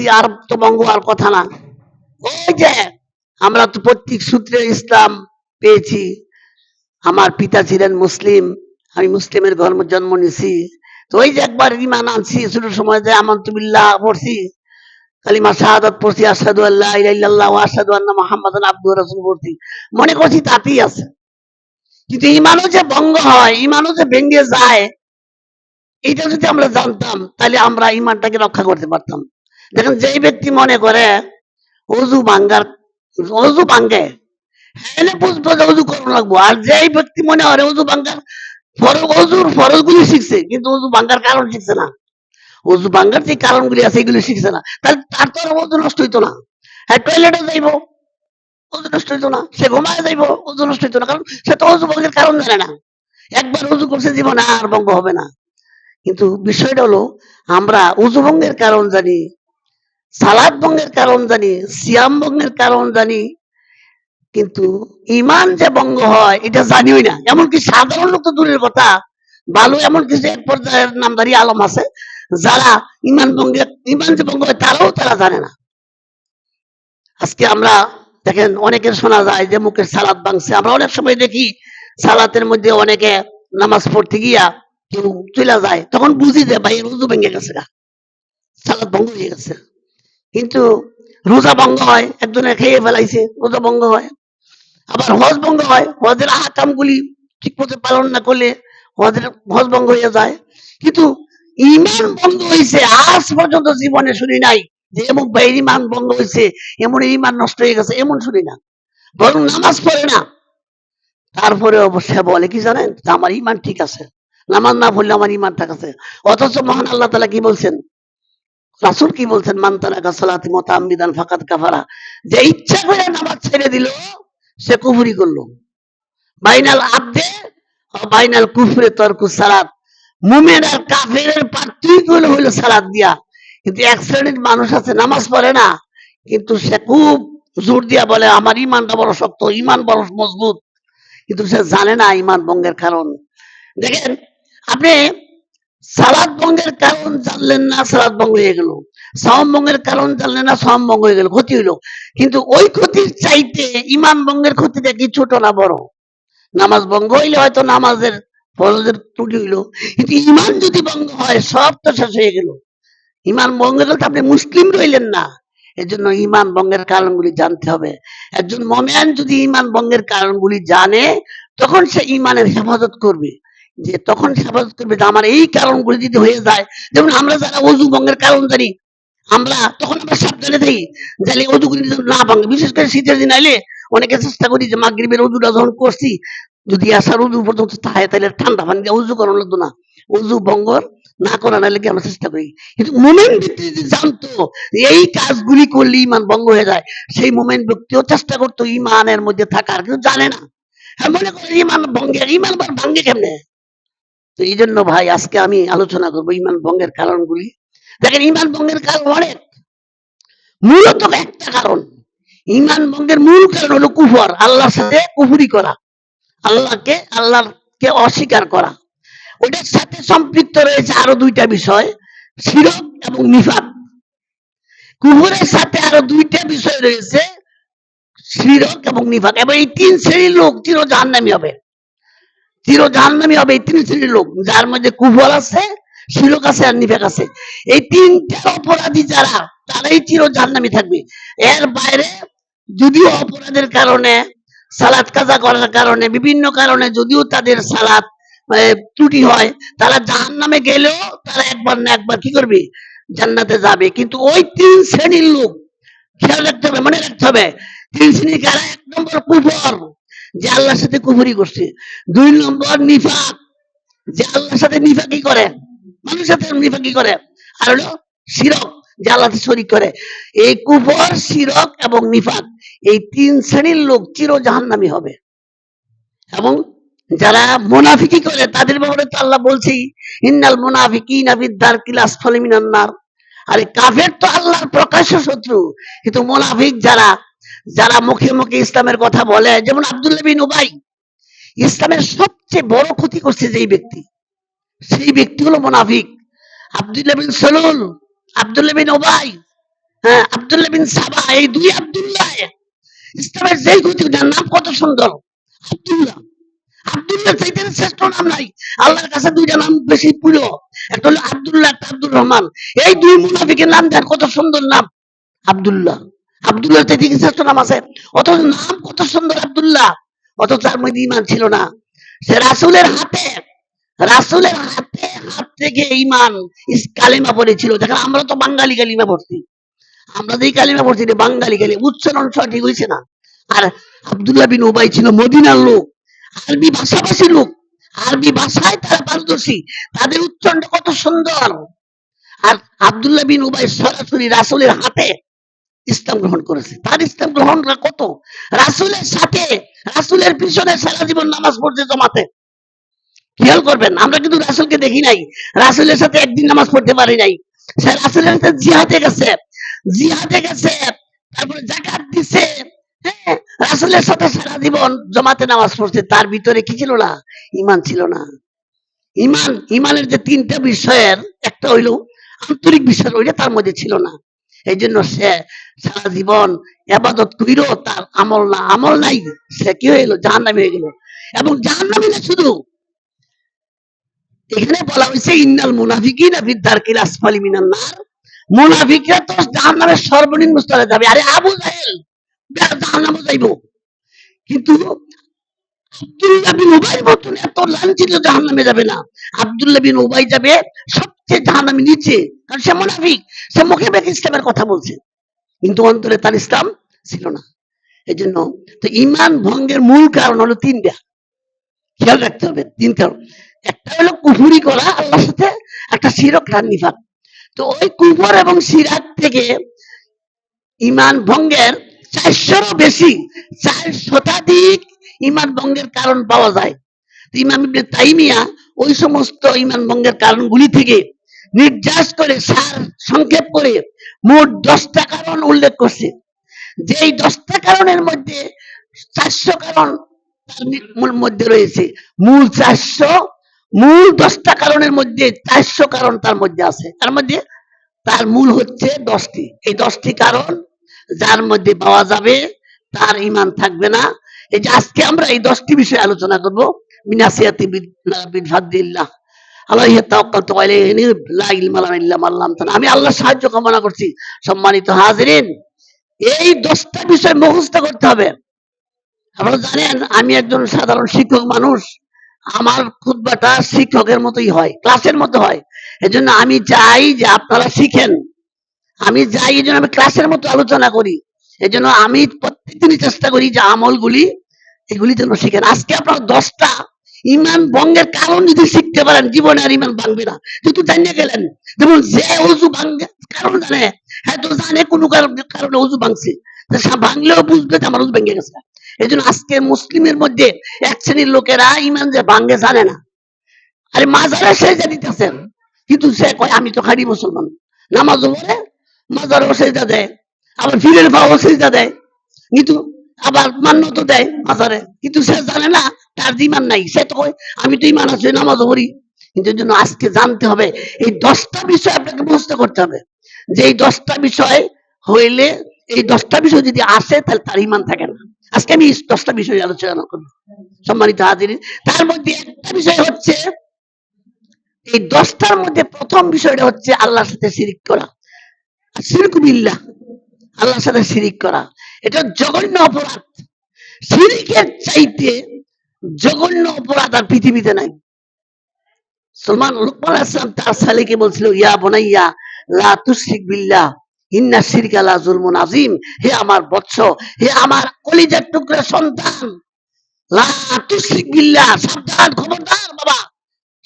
বলছি আর তো ভঙ্গ হওয়ার কথা না। ওই যে আমরা তো প্রত্যেক সূত্রে ইসলাম পেয়েছি। আমার পিতা ছিলেন মুসলিম, আমি মুসলিমের জন্ম নিছি। তো ওই যে একবার ইমান আনছি ছোট সময়, যে আমানতু বিল্লাহ পড়ছি, কালিমা শাহাদাত পড়ছি, আশহাদু আল্লা ইলাহা ইল্লাল্লাহ ওয়া আশহাদু আন্না মুহাম্মাদান আবদুহু ওয়া রাসূলুহু পড়ছি, মনে করছি তাতেই আছে। কিন্তু ইমানও যে ভঙ্গ হয়, ইমানও যে ভেঙে যায়, এটা যদি আমরা জানতাম তাহলে আমরা ইমানটাকে রক্ষা করতে পারতাম। দেখেন, যেই ব্যক্তি মনে করে অজু ভাঙ্গার, অজু ভাঙ্গে, হ্যাঁ বুঝবো যে অজু করানো লাগবো, আর যেই ব্যক্তি মনে করে অজু ভাঙ্গার অজুর ফরজ গুলি শিখছে কিন্তু অজু ভাঙ্গার কারণ শিখছে না, অজু ভাঙ্গার যে কারণগুলি আছে এগুলি শিখছে না, তাহলে তার তো আর অজু নষ্ট হইতো না। হ্যাঁ, টয়লেটে যাইবো, অজু নষ্ট হইতো না। সে ঘুমায় যাইবো, অজু নষ্ট হইতো না, কারণ সে তো অজু ভঙ্গের কারণ জানে না। একবার অজু করছে, জীবনে আর ভঙ্গ হবে না। কিন্তু বিষয়টা হলো, আমরা অজু ভঙ্গের কারণ জানি, সালাদ ভঙ্গের কারণ জানি, সিয়াম ভঙ্গের কারণ জানি, কিন্তু ইমান যে ভঙ্গ হয় এটা জানিই না। এমনকি সাধারণ লোক তো দূরের কথা, ভালো এমন কিছু এক পর্যায়ের নামধারী আলম আছে যারা ইমান যে ভঙ্গ হয় তারা জানে না। আজকে আমরা দেখেন, অনেকের শোনা যায় যে মুখের সালাদ ভাঙছে। আমরা অনেক সময় দেখি সালাতের মধ্যে অনেকে নামাজ পড়তে গিয়া কেউ চলে যায়, তখন বুঝি যে ভাই রুজু ভেঙে গেছে, সালাদ ভঙ্গ হয়ে গেছে। কিন্তু রোজা ভঙ্গ হয়, একজনে খেয়ে ফেলাইছে, রোজা ভঙ্গ হয়। আবার হজ ভঙ্গ হয়, হজের আহকাম গুলি ঠিক মতো পালন না করলে হজ ভঙ্গ হয়ে যায়। কিন্তু ইমান ভঙ্গ হয়েছে আজ পর্যন্ত জীবনে শুনি নাই যে এমন ভাইয়ের ইমান ভঙ্গ হয়েছে, এমন ইমান নষ্ট হয়ে গেছে, এমন শুনি না। বরং নামাজ পড়ে না, তারপরে অবশ্যই বলে কি জানেন, আমার ইমান ঠিক আছে, নামাজ না পড়লে আমার ইমান ঠিক আছে। অথচ মহান আল্লাহ তাআলা কি বলছেন, রাসূল কি বলছেন, মান তারাকা সালাতি মুতাআম্মিদান ফাকাদ কাফারা, যে ইচ্ছা করে নামাজ ছেড়ে দিল সে কুফরি করলো। বাইনাল আবদে ও বাইনাল কুফরে তরকুস সালাত, মুমিন আর কাফেরের পার্থক্য হলো সালাত দিয়া। কিন্তু এক শ্রেণীর মানুষ আছে নামাজ পড়ে না, কিন্তু সে খুব জোর দিয়া বলে আমার ইমানটা বড় শক্ত, ইমান বড় মজবুত, কিন্তু সে জানে না ইমান ভঙ্গের কারণ। দেখেন, আপনি সালাদ ভঙ্গের কারণ জানলেন না, সালাদ ভঙ্গ হয়ে গেল। সাওম ভঙ্গের কারণ জানলেন না, সাওম ভঙ্গ হয়ে গেল, ক্ষতি হইলো। কিন্তু ওই ক্ষতির চাইতে ইমান ভঙ্গের ক্ষতিটা কি ছোট না বড়? নামাজ ভঙ্গ হইলে হয়তো নামাজের ফরজের ত্রুটি হইলো, কিন্তু ইমান যদি ভঙ্গ হয় সব তো শেষ হয়ে গেল। ইমান ভঙ্গ গেলে তো আপনি মুসলিম রইলেন না। এজন্য ইমান ভঙ্গের কারণগুলি জানতে হবে। একজন মুমিন যদি ইমান ভঙ্গের কারণগুলি জানে, তখন সে ইমানের হেফাজত করবে। যে তখন হেফাজত করবে যে আমার এই কারণগুলি যদি হয়ে যায়, যেমন আমরা যারা অজু ভঙ্গের কারণ জানি, আমরা তখন আমরা সাবধানে থাকি যাতে অজুগুলি না ভাঙে। বিশেষ করে শীতের দিন আইলে অনেকে চেষ্টা করি যে মাগরিবের অজুটা যখন করছি, যদি আসার অজু পর্যন্ত থাকে তাহলে ঠান্ডা পানি দিয়ে অজু করানো লাগতো না, অজু ভঙ্গ না করানোর লেগে আমরা চেষ্টা করি। কিন্তু মুমিন ব্যক্তি যদি জানতো এই কাজগুলি করলে ইমান ভঙ্গ হয়ে যায়, সেই মুমিন ব্যক্তিও চেষ্টা করতো ইমানের মধ্যে থাকার, কিন্তু জানে না। হ্যাঁ, মনে করে ইমান ভঙ্গের, ইমান আবার ভাঙ্গে কেমনে? তো এই জন্য ভাই আজকে আমি আলোচনা করবো ইমান ভঙ্গের কারণগুলি। দেখেন, ইমান ভঙ্গের কারণ অনেক, মূলত একটা কারণ, ইমান ভঙ্গের মূল কারণ হলো কুফর, আল্লাহর সাথে কুফরি করা, আল্লাহকে অস্বীকার করা। ওটার সাথে সম্পৃক্ত রয়েছে আরো দুইটা বিষয়, শিরক এবং নিফাক। কুফরের সাথে আরো দুইটা বিষয় রয়েছে, শিরক এবং নিফাক, এবং এই তিন শ্রেণীর লোক চির জাহান্নামী হবে, চির জাহান্নামী হবে এই তিন শ্রেণীর লোক, যার মধ্যে কুফর আছে, শিরক আছে আর নিফাক আছে। এই তিনটা অপরাধী যারা, তারাই চির জাহান্নামী থাকবে। এর বাইরে যদিও অপরাধের কারণে, সালাত কাজা করার কারণে, বিভিন্ন কারণে যদিও তাদের সালাত ত্রুটি হয়, তারা জাহান্নামে গেলেও তারা একবার না একবার কি করবে, জান্নাতে যাবে। কিন্তু ওই তিন শ্রেণীর লোক খেয়াল রাখতে হবে, মনে রাখতে হবে, তিন শ্রেণী কারা? এক নম্বর কুফর, যে আল্লাহর সাথে কুফরি করছে। দুই নম্বর নিফাক, যে আল্লাহর সাথে নিফাকি করে, মানুষের সাথে নিফাকি করে। আর হলো শিরক, যে আল্লাহর সাথে শরীক করে। এই কুফর, শিরক এবং নিফাক, এই তিন শ্রেণীর লোক চির জাহান্নামী হবে। এবং যারা মুনাফিকি করে তাদের ব্যাপারে তো আল্লাহ বলছি, ইন্নাল মুনাফিকিনা ফি দারকিল আসফালি মিনান নার। আরে কাফের তো আল্লাহর প্রকাশ্য শত্রু, কিন্তু মুনাফিক যারা, যারা মুখে মুখে ইসলামের কথা বলে, যেমন আব্দুল্লাহ বিন উবাই, ইসলামের সবচেয়ে বড় ক্ষতি করছে যেই ব্যক্তি, সেই ব্যক্তি হলো মুনাফিক। আব্দুল্লাহ বিন সালুল, আব্দুল্লাহ বিন উবাই, হ্যাঁ, আব্দুল্লাহ বিন সাবা, এই দুই আব্দুল্লাহ ইসলামের যেই গতি, নাম কত সুন্দর, আব্দুল্লাহ। আব্দুল্লাহ চাইতে শ্রেষ্ঠ নাম নাই। আল্লাহর কাছে দুইটা নাম বেশি প্রিয়, একটা হলো আব্দুল্লাহ, একটা আব্দুর রহমান। এই দুই মুনাফিকের নাম দেন, কত সুন্দর নাম, আব্দুল্লাহ। আব্দুল্লাহ চাইতে কি শ্রেষ্ঠ নাম আছে? অথচ নাম কত সুন্দর আব্দুল্লাহ, অথচ তার মধ্যে ইমান ছিল না। সে রাসূলের হাতে, রাসূলের হাতে হাত থেকে ইমান কালিমা পড়েছিল। দেখেন আমরা তো বাঙালি কালিমা পড়ছি, আমরা যেই কালিমা পড়ছি এটা বাঙালি কালিমা, উচ্চারণ সঠিক হয়েছে না। আর আব্দুল্লাহ বিন উবাই ছিল মদিনার লোক, আরবি ভাষাভাষী লোক, আরবি ভাষায় তারা পারদর্শী, তাদের উচ্চারণটা কত সুন্দর। আর আব্দুল্লাহ বিন উবাই সরাসরি রাসূলের হাতে ইসলাম গ্রহণ করেছে। তার ইসলাম গ্রহণটা কত, রাসূলের সাথে, রাসূলের পিছনে সারা জীবন নামাজ পড়ছে জমাতে। খেয়াল করবেন, আমরা কিন্তু রাসূলকে দেখি নাই, রাসূলের সাথে একদিন নামাজ পড়তে পারি নাই। সে রাসূলের সাথে জিহাদে গেছে, জিহাদে গেছে, তারপরে যাকাত দিছে, হ্যাঁ, রাসূলের সাথে সারা জীবন জমাতে নামাজ পড়ছে। তার ভিতরে কি ছিল না, ইমান ছিল না। ইমান, ইমানের যে তিনটা বিষয়ের একটা হইলো আন্তরিক বিশ্বাস, ওইটা তার মধ্যে ছিল না। এই জন্য সে সারা জীবন এবাদত করিল, তার আমল না, আমল নাই, সে কি হইলো, জাহান্নামী হয়ে গেল। এবং জাহান্নামী না শুধু, এখানে বলা হয়েছে ইন্নাল মুনাফিকিনা ফি দারকিল আসফালি মিনান নার, মুনাফিকরা তো জাহান্নামের সর্বনিম্ন স্তরে যাবে। আরে আবু জাহেল জাহান্নামে যাইবো, কিন্তু আব্দুল্লাহ বিন উবাইর মতন এত লাঞ্ছিত জাহান্নামে যাবে না। আব্দুল্লাহ বিন উবাই যাবে সবচেয়ে জাহান্নামে নিচে, কারণ সে মুনাফিক, সে মুখে মুখে ইসলামের কথা বলছে, কিন্তু অন্তরে তার ইসলাম ছিল না। এই জন্য তো ইমান ভঙ্গের মূল কারণ হলো তিনটা, খেয়াল রাখতে হবে, তিন কারণ। একটা হলো কুফরি করা আল্লাহর সাথে, একটা শিরক, একটা নিফাক। তো ওই কুফর এবং শিরাক থেকে ইমান ভঙ্গের 400-রও বেশি, 4 শতাধিক ইমান ভঙ্গের কারণ পাওয়া যায়। ইমাম ইবনে তাইমিয়া ওই সমস্ত ইমান ভঙ্গের কারণগুলি থেকে নির্যাস করে, সার সংক্ষেপ করে মোট 10টা কারণ উল্লেখ করছে। যে এই 10টা কারণের মধ্যে 400 কারণ তার মধ্যে রয়েছে, মূল 400, মূল 10টা কারণের মধ্যে 400 কারণ তার মধ্যে আছে। তার মধ্যে তার মূল হচ্ছে 10টি। এই 10টি কারণ যার মধ্যে পাওয়া যাবে তার ইমান থাকবে না। এই যে আজকে আমরা এই 10টি বিষয়ে আলোচনা করব। মিনাসিয়াতি বিফাদিল্লাহ আলাইহি তাওয়াক্কালতু আলাইহি লা ইলমা লানা ইল্লা মা আল্লামতানা। আমি আল্লাহর সাহায্য কামনা করছি। সম্মানিত হাজিরিন, এই 10টা বিষয় মুখস্থ করতে হবে। আপনারা জানেন আমি একজন সাধারণ শিক্ষক মানুষ, আমার খুতবাটা শিক্ষকের মতোই হয়, ক্লাসের মতো হয়। এজন্য আমি চাই যে আপনারা শিখেন, আমি যাই, এই জন্য আমি ক্লাসের মতো আলোচনা করি। এই জন্য আমি প্রত্যেকদিনই চেষ্টা করি যে আমলগুলি এগুলি যেন শিখেন। আজকে আপনারা 10টা ইমান ভঙ্গের কারণ যদি শিখতে পারেন, জীবনে আর ইমান ভাঙবে না। যেহেতু জানিয়ে গেলেন, যেমন যে অজু ভাঙে কারণ জানে, হ্যাঁ তো জানে কোনো কারণে অজু ভাঙছে, ভাঙলেও বুঝবে যে আমার অজু ভেঙে গেছে। এই জন্য আজকে মুসলিমের মধ্যে এক শ্রেণীর লোকেরা ইমান যে ভাঙে জানে না। আরে মাজারে সেজদা দিতেছেন, কিন্তু সে কয় আমি তো খাঁটি মুসলমান, নামাজও পড়ে, মাজারেও সেজদা দেয়, আবার ফিরের পাও সেজদা দেয়, কিন্তু আবার মান্যত দেয় মাজারে, কিন্তু সে জানে না তার ইমান নাই। সে তো কয় আমি তো ইমান আছে, নামাজও পড়ি। কিন্তু এর জন্য আজকে জানতে হবে, এই 10টা বিষয় আপনাকে মুখস্থ করতে হবে। যে এই 10টা বিষয় হইলে, এই 10টা বিষয় যদি আসে তাহলে তার ইমান থাকে না। আজকে আমি 10টা বিষয় আলোচনা করব, সম্মানিত হাজিরিন। তার মধ্যে একটা বিষয় হচ্ছে, এই 10টার মধ্যে প্রথম বিষয়টা হচ্ছে আল্লাহর সাথে শিরিক করা, শিরক বিল্লাহ, আল্লাহর সাথে শিরিক করা। এটা জঘন্য অপরাধ। শিরিকের চাইতে জঘন্য অপরাধ আর পৃথিবীতে নাই। সুলমান লুকমান আসলাম তার ছেলেকে বলছিল, ইয়া বুনাইয়া লা তুশরিক বিল্লাহ ইন্না শিরকা লা যুলমুন আযীম। হে আমার বৎস, হে আমার কলিজার টুকরা সন্তান, লা তুশরিক বিল্লাহ, সাবধান, খবরদার বাবা,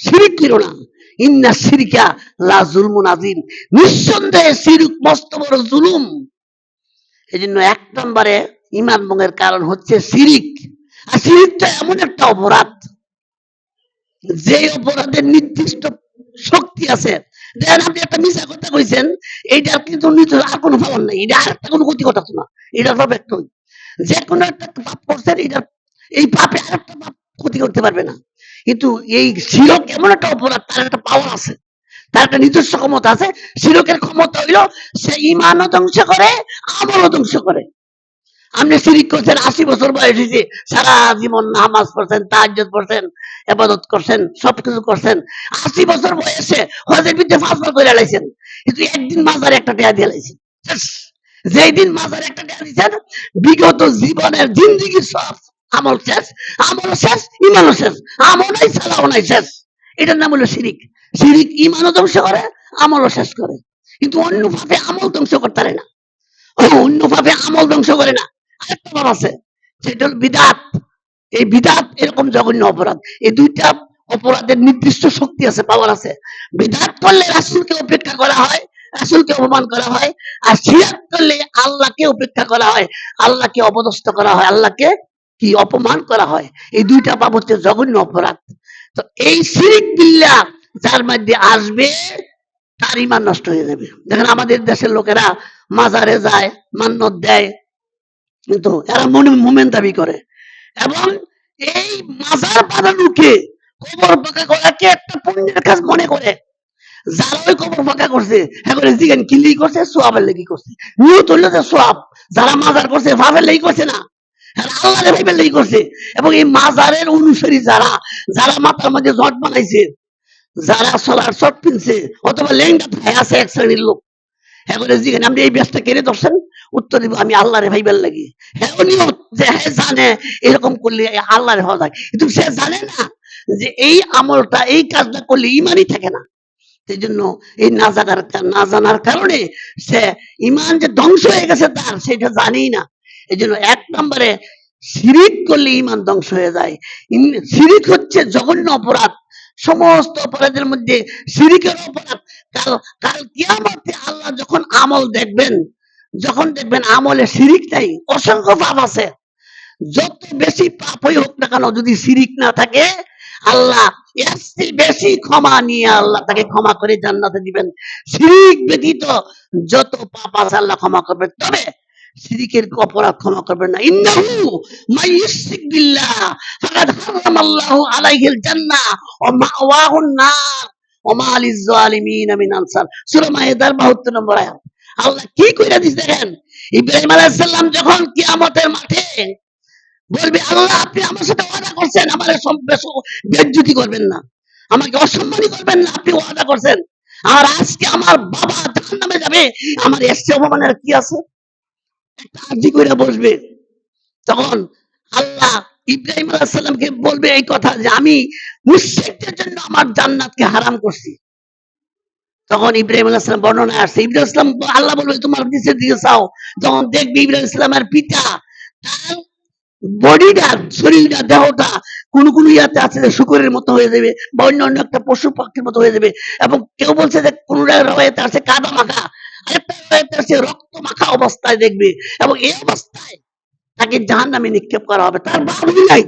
শিরিক করো না। ইন্না শিরকা লা যুলমুন আযীম, নিঃসন্দেহে শিরক মস্ত বড় জুলুম। এজন্য 1 নম্বরে ঈমান ভঙ্গের কারণ হচ্ছে শিরিক। আর শিরিকটা এমন একটা অপরাধ, যে অপরাধের নির্দিষ্ট শক্তি আছে। দেখেন আপনি একটা মিছা কথা কইছেন, এইটার কিন্তু আর কোনো ফলন নাই, এটা আর একটা কোনো ক্ষতি ঘটাতো না, এটার পাপ একটাই। যে কোনো একটা পাপ করছেন, এটা এই পাপে আর একটা পাপ ক্ষতি করতে পারবে না। কিন্তু এই শিরক এমন একটা অপরাধ, তার একটা পাওয়ার আছে, তার একটা নিজস্ব ক্ষমতা আছে। শিরকের ক্ষমতা হইলো সে ইমানও ধ্বংস করে, আমলও ধ্বংস করে। আপনি শিরিক করছেন, 80 বছর বয়স হয়েছে, সারা জীবন নামাজ পড়ছেন, তাহাজ্জুদ পড়ছেন, ইবাদত করছেন, সবকিছু করছেন, 80 বছর বয়সে হজের বিরুদ্ধে ফাসলা করে লাইছেন, কিন্তু একদিন মাজারে একটা টেয়া দিয়ে লাইছেন। যেই দিন মাজারে একটা টেয়া দিচ্ছেন, বিগত জীবনের জিন্দিগি সব আমল শেষ, আমলও শেষ, ইমানও শেষ, আমল নাই সালাও নাই, শেষ। এটার নাম হলো শিরিক। শিরিক ইমানও ধ্বংস করে, আমলও শেষ করে, কিন্তু অন্যভাবে আমল ধ্বংস করতে পারে না, অন্যভাবে আমল ধ্বংস করে না। আরেকটা ভাব আছে, সেটা হল বিদাত। এই বিদাত এরকম জঘন্য অপরাধ। এই দুইটা অপরাধের নির্দিষ্ট শক্তি আছে, পাওয়ার আছে। বিদাত করলে রাসূলকে উপেক্ষা করা হয়, রাসূলকে অপমান করা হয়। আর শিরক করলে আল্লাহকে উপেক্ষা করা হয়, আল্লাহকে অপদস্থ করা হয়, আল্লাহকে কি অপমান করা হয়। এই দুইটা পাপ হচ্ছে জঘন্য অপরাধ। তো এই শিরিক বিল্লাহ যার মধ্যে আসবে, তার ইমান নষ্ট হয়ে যাবে। দেখেন আমাদের দেশের লোকেরা মাজারে যায়, মান্নত দেয়, কিন্তু এরা মনে মোমেন দাবি করে, এবং এই মাজার বানানোকে, কবর পাকা করাকে একটা পুণ্যের কাজ মনে করে। যারা ওই কবর পাকা করছে, এখন জিজ্ঞেন কিলি করছে, সোয়াবের লেগে করছে, নিয়ত হইলো যে সোয়াব। যারা মাজার করছে ভাবের লেগে করছে না, আল্লাহরে ভাইবের লেগে করছে। এবং এই মাজারের অনুসারী যারা, যারা মাথার মধ্যে জট বানাইছে, যারা সলার শট পিনছে, অথবা লেঙ্গা ভাই আছে এক শ্রেণীর লোক, এখন জিজ্ঞেন আপনি এই ব্যাসটা কেড়ে ধরছেন, উত্তর দিব আমি আল্লাহরে ভাইবার লাগি। হ্যাঁ নিয়ত যে হ্যাঁ জানে এরকম করলে আল্লাহরে হওয়া যায়, কিন্তু সে জানে না যে এই আমলটা, এই কাজটা করলে ইমানই থাকে না। সেই জন্য এই না জানার কারণে সে ইমান যে ধ্বংস হয়ে গেছে তার, সেটা জানেই না। এই জন্য 1 নম্বরে শিরিক করলে ইমান ধ্বংস হয়ে যায়। শিরিক হচ্ছে জঘন্য অপরাধ, সমস্ত অপরাধের মধ্যে শিরিকের অপরাধ। কাল কাল কিয়ামতে আল্লাহ যখন আমল দেখবেন, যখন দেখবেন আমলে শিরিক নাই, অসংখ্য পাপ আছে, যত বেশি পাপই হোক না কেন, যদি শিরিক না থাকে, আল্লাহ এর চেয়ে বেশি ক্ষমা নিয়ে আল্লাহ তাকে ক্ষমা করে জান্নাতে দিবেন। শিরিক ব্যতীত যত পাপ আছে আল্লাহ ক্ষমা করবেন, তবে শিরিকের অপরাধ ক্ষমা করবেন না। ইন্নাহু মাইয়ুশরিক বিল্লাহ ফাকাদ হারামাল্লাহু আলাইহিল জান্নাহ ওয়া মাওয়াহুন নার ওয়া মা লিয-যালিমিন মিন আনসার। সূরা মায়েদার 72 নম্বর আয়াত। আল্লাহ কি কইরা দিছে দেখেন। ইব্রাহিম আলাইহিস সালাম যখন কিয়ামতের মাঠে বলবে, আল্লাহ আপনি আমার সাথে ওয়াদা করছেন, আমার বেজ্জতি করবেন না, আমাকে অসম্মানী করবেন না, আপনি ওয়াদা করছেন, আর আজকে আমার বাবা জাহান্নামে যাবে, আমার এসছে অপমানের কি আছে, একটা আরজি কইরা বসবে। তখন আল্লাহ ইব্রাহিম আলাইহিস সালামকে বলবে এই কথা যে আমি মুশরিকদের জন্য আমার জান্নাতকে হারাম করছি। তখন ইব্রাহিম আলাইহিস সালাম বর্ণনা আসছে, ইব্রাহিম আলাইহিস সালাম, আল্লাহ বলবে তোমার নিচের দিকে চাও, যখন দেখবে ইব্রাহিম আলাইহিস সালামের পিতা, তার বডিটা, শরীরটা, দেহটা কোন কোন ইয়াতে আছে যে শুকরের মতো হয়ে যাবে, বা অন্য অন্য একটা পশু পাখির মতো হয়ে যাবে, এবং কেউ বলছে যে কোন রাওয়ায়াতে আছে কাদা মাখা, আরেকটা রাওয়ায়াতে আছে রক্ত মাখা অবস্থায় দেখবে, এবং এই অবস্থায় তাকে জাহান্নামে নিক্ষেপ করা হবে। তার বাপ নাই,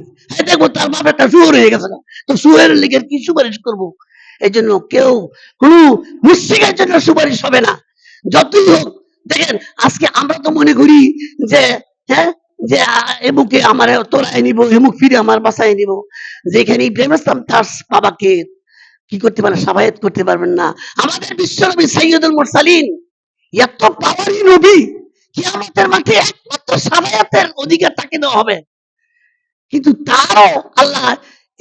দেখবো তার বাপ একটা শুয়োর হয়ে গেছে, তো শুয়োরের লিগের কি সুপারিশ করবো? এই জন্য কেউ কোন মুশরিকের জন্য সুপারিশ হবে না, যতই হোক। দেখেন আজকে আমরা তো মনে করি যে হ্যাঁ, যে এমুকে আমার তোরাই নিব, এমুক ফিরে আমার বাসায় নিব, যেখানে ইব্রাহিম ইসলাম তার বাবাকে কি করতে পারেন, সাবায়াত করতে পারবেন না। আমাদের বিশ্বনবী সাইয়্যিদুল মুরসালিন এত পাওয়ারি নবী, কিয়ামতের মাঠে একমাত্র সাবায়াতের অধিকার তাকে দেওয়া হবে, কিন্তু তারও আল্লাহ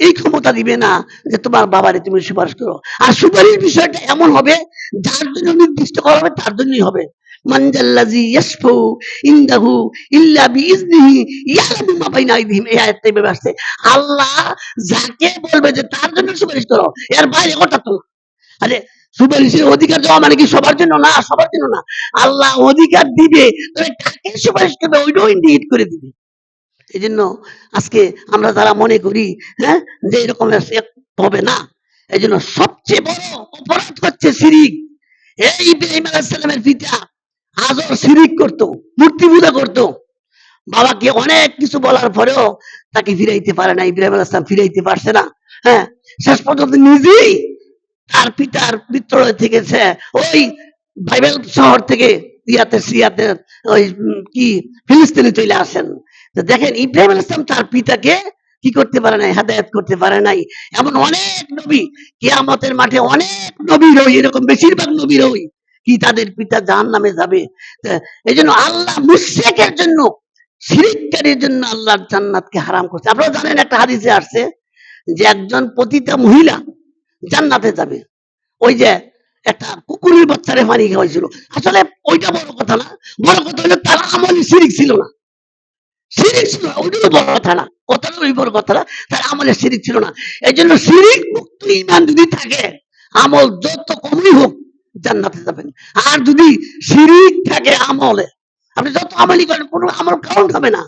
এই ক্ষমতা দিবে না যে তোমার বাবারে তুমি সুপারিশ করো। আর সুপারিশ বিষয়টা এমন হবে, যার জন্য নির্দিষ্ট করা হবে তার জন্যই হবে। মানজাল্লাযী ইয়াশফাউ ইনদাহু ইল্লা বিইজনিহি ইয়ালামু মা বাইনা আইদিহিম, এই আয়াতটা এভাবে আসছে। আল্লাহ যাকে বলবে যে তার জন্য সুপারিশ করো, এর বাইরে কথা তো। আরে সুপারিশের অধিকার দেওয়া মানে কি সবার জন্য না? সবার জন্য না। আল্লাহ অধিকার দিবে, তবে কাকে সুপারিশ করবে ওইটাও ইন্ডিকেট করে দিবে। এই জন্য আজকে আমরা যারা মনে করি হ্যাঁ যে এরকম হবে না, এই জন্য সবচেয়ে বড় অপরাধ হচ্ছে শিরিক। এই ইব্রাহিম আলাইহিস সালামের পিতা আজর শিরিক করত, মূর্তি পূজা করত, বাবাকে অনেক কিছু বলার পরেও তাকে ফিরাইতে পারে না, ইব্রাহিম আলাইহিস সালাম ফিরাইতে পারছে না। হ্যাঁ, শেষ পর্যন্ত নিজেই তার পিতার বিদ্রোহ থেকে সে ওই বাইবেল শহর থেকে সিরিয়াতে ওই কি ফিলিস্তিনে চলে আসেন। তো দেখেন ইব্রাহিম আলাইহিস সালাম তার পিতাকে কি করতে পারে নাই, হেদায়েত করতে পারে নাই। এমন অনেক নবী, কিয়ামতের মাঠে অনেক নবীর এরকম বেশিরভাগ নবীর কি তাদের পিতা জাহান্নামে যাবে। এই জন্য আল্লাহ মুশরিকের জন্য, শিরিককারীর জন্য আল্লাহ জান্নাতকে হারাম করছে। আপনারা জানেন একটা হাদিসে আসছে যে একজন পতিতা মহিলা জান্নাতে যাবে। ওই যে একটা কুকুরের বাচ্চারে পানি খাওয়াইছিল, আসলে ওইটা বড় কথা না। বড় কথা হলো তার আমলে শিরিক ছিল না। শিরিক ছিল না, ওইটাও বড় কথা না, কথাটা ওই বড় কথা না, তার আমলে শিরিক ছিল না। এই জন্য শিরিক মুক্ত ঈমান যদি থাকে, আমল যত কমই হোক জান্নাতে যাবেন। আর যদি শিরিক থাকে আমলে, আপনি যত আমলই করেন কোনো আমল কাউন্ট হবে না,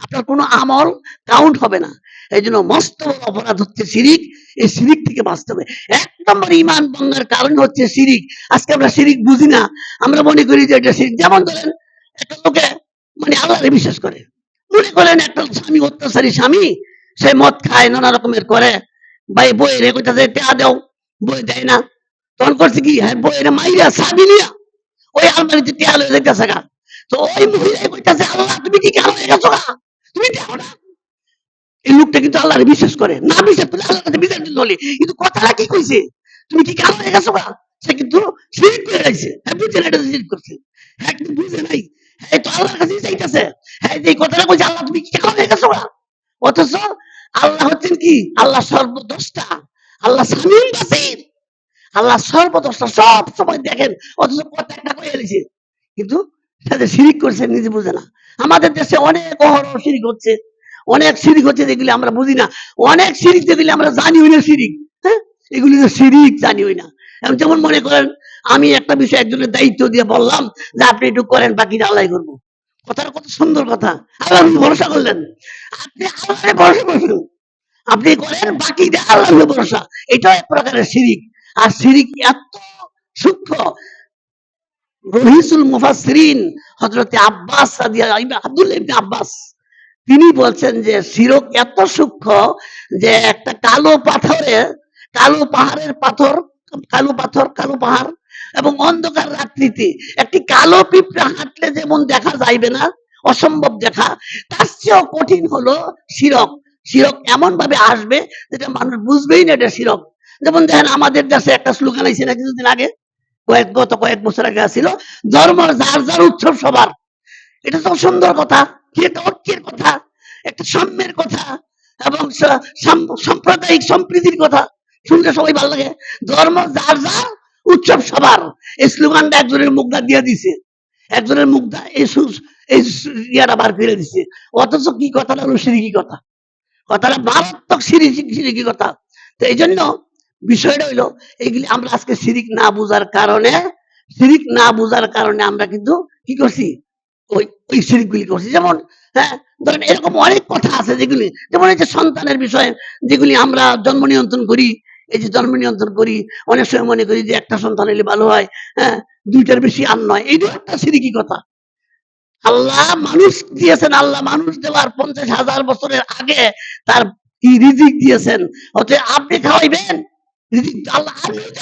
আপনার কোনো আমল কাউন্ট হবে না। এই জন্য মস্ত বড় অপরাধ হচ্ছে শিরিক। এই শিরিক থেকে বাঁচতে হবে। এক নম্বর ঈমান ভাঙার কারণ হচ্ছে শিরিক। আজকে আমরা শিরিক বুঝি না, আমরা মনে করি যে এটা শিরিক। যেমন ধরেন একটা লোকে মানে আল্লাহরে বিশ্বাস করে, মনে করেন একটা স্বামী অত্যাচারী স্বামী, সে মদ খায়, নানা রকমের করে, ভাই বই রে কইতাছে টেয়া দাও, বই দেয় না। তখন করছে কি, হ্যাঁ বই রে মাইরা সাবি নিয়া ওই আলমারিতে টেয়া লয়ে যাইতাছে গা। তো ওই মহিলা কইতাছে আল্লাহ তুমি কি কালো হয়ে গেছো গা, তুমি দেও না। এই লোকটা কিন্তু আল্লাহরে বিশ্বাস করে না, বিশ্বাস করলে আল্লাহর কাছে বিচার দিতে হলে, কিন্তু কথাটা কি কইছে, তুমি কি কালো হয়ে গেছো গা, সে কিন্তু শিরিক করে রাখছে। হ্যাঁ বুঝে না, এটা শিরিক করছে। হ্যাঁ কিন্তু বুঝে নাই, হ্যাঁ তো আল্লাহর কাছে চাইতেছে, হ্যাঁ যে কথাটা কইছে আল্লাহ তুমি কি কালো হয়ে গেছো গা। অথচ আল্লাহ হচ্ছেন কি, আল্লাহ সর্বদ্রষ্টা, আল্লাহ সামিউল বাসীর, আল্লাহ সর্বদ্রষ্টা, সব সময় দেখেন। অথচ কথা একটা কয়ে এলেছে, কিন্তু সাথে শিরিক করছে, নিজে বুঝে না। আমাদের দেশে অনেক অহরহ শিরিক হচ্ছে, অনেক শিরিক হচ্ছে যেগুলি আমরা বুঝি না, অনেক শিরিক যেগুলি আমরা জানিও না শিরিক। হ্যাঁ, এগুলি তো শিরিক জানিও না। যেমন মনে করেন আমি একটা বিষয় একজনের দায়িত্ব দিয়ে বললাম যে আপনি একটু করেন, বাকিটা আল্লাহ করবো। কথাটা কত সুন্দর কথা, আল্লাহ ভরসা করলেন, আপনি আল্লাহরে ভরসা করছেন, আপনি করেন, বাকিটা আল্লাহর ভরসা। এটাও এক প্রকারের শিরিক। আর শিরিক এত সূক্ষ্ম, রহিসুল মুফাসসিরিন হযরতে আব্বাস আব্দুল্লাহ ইবনে আব্বাস তিনি বলছেন যে শিরক এত সূক্ষ্ম যে একটা কালো পাথরে, কালো পাহাড়ের পাথর, কালো পাথর, কালো পাহাড় এবং অন্ধকার রাত্রিতে একটি কালো পিঁপড়া হাঁটলে যেমন দেখা যাইবে না, অসম্ভব দেখা, তার চেয়েও কঠিন হলো শিরক। শিরক এমন ভাবে আসবে যেটা মানুষ বুঝবেই না এটা শিরক। যেমন দেখেন আমাদের দেশে একটা স্লোগান আইছে না কিছুদিন আগে, গত কয়েক বছর আগে ছিল, ধর্ম যার যার উৎসব সবার। এটা তো সুন্দর কথা, এটা ঐক্যের কথা, একটা সাম্যের কথা এবং সাম্প্রদায়িক সম্প্রীতির কথা, শুনলে সবাই ভালো লাগে। ধর্ম যার যার উৎসব সবার, এই স্লোগানটা একজনের মুখটা দিয়ে দিছে, একজনের মুখটা এই ইয়াটা বার করে দিছে। অথচ কি কথাটা হলো সিরিকি কথা, কথাটা মারাত্মক সিরিকি কথা। তো এই জন্য বিষয়টা হইলো এগুলি আমরা আজকে শিরিক না বুঝার কারণে, শিরিক না বুঝার কারণে আমরা কিন্তু কি করছি, ওই ওই শিরিকগুলি করছি। যেমন হ্যাঁ ধরেন এরকম অনেক কথা আছে যেগুলি, যেমন এই যে সন্তানের বিষয়ে যেগুলি আমরা জন্ম নিয়ন্ত্রণ করি, এই যে জন্ম নিয়ন্ত্রণ করি, অনেক সময় মনে করি যে একটা সন্তান হলে ভালো হয়, হ্যাঁ দুইটার বেশি আর নয়, এইটাও একটা সিরিকি কথা। আল্লাহ মানুষ দিয়েছেন, আল্লাহ মানুষ দেওয়ার 50,000 বছরের আগে তার কি রিজিক দিয়েছেন, অতএব আপনি খাওয়াইবেন, রিজিক আল্লাহ,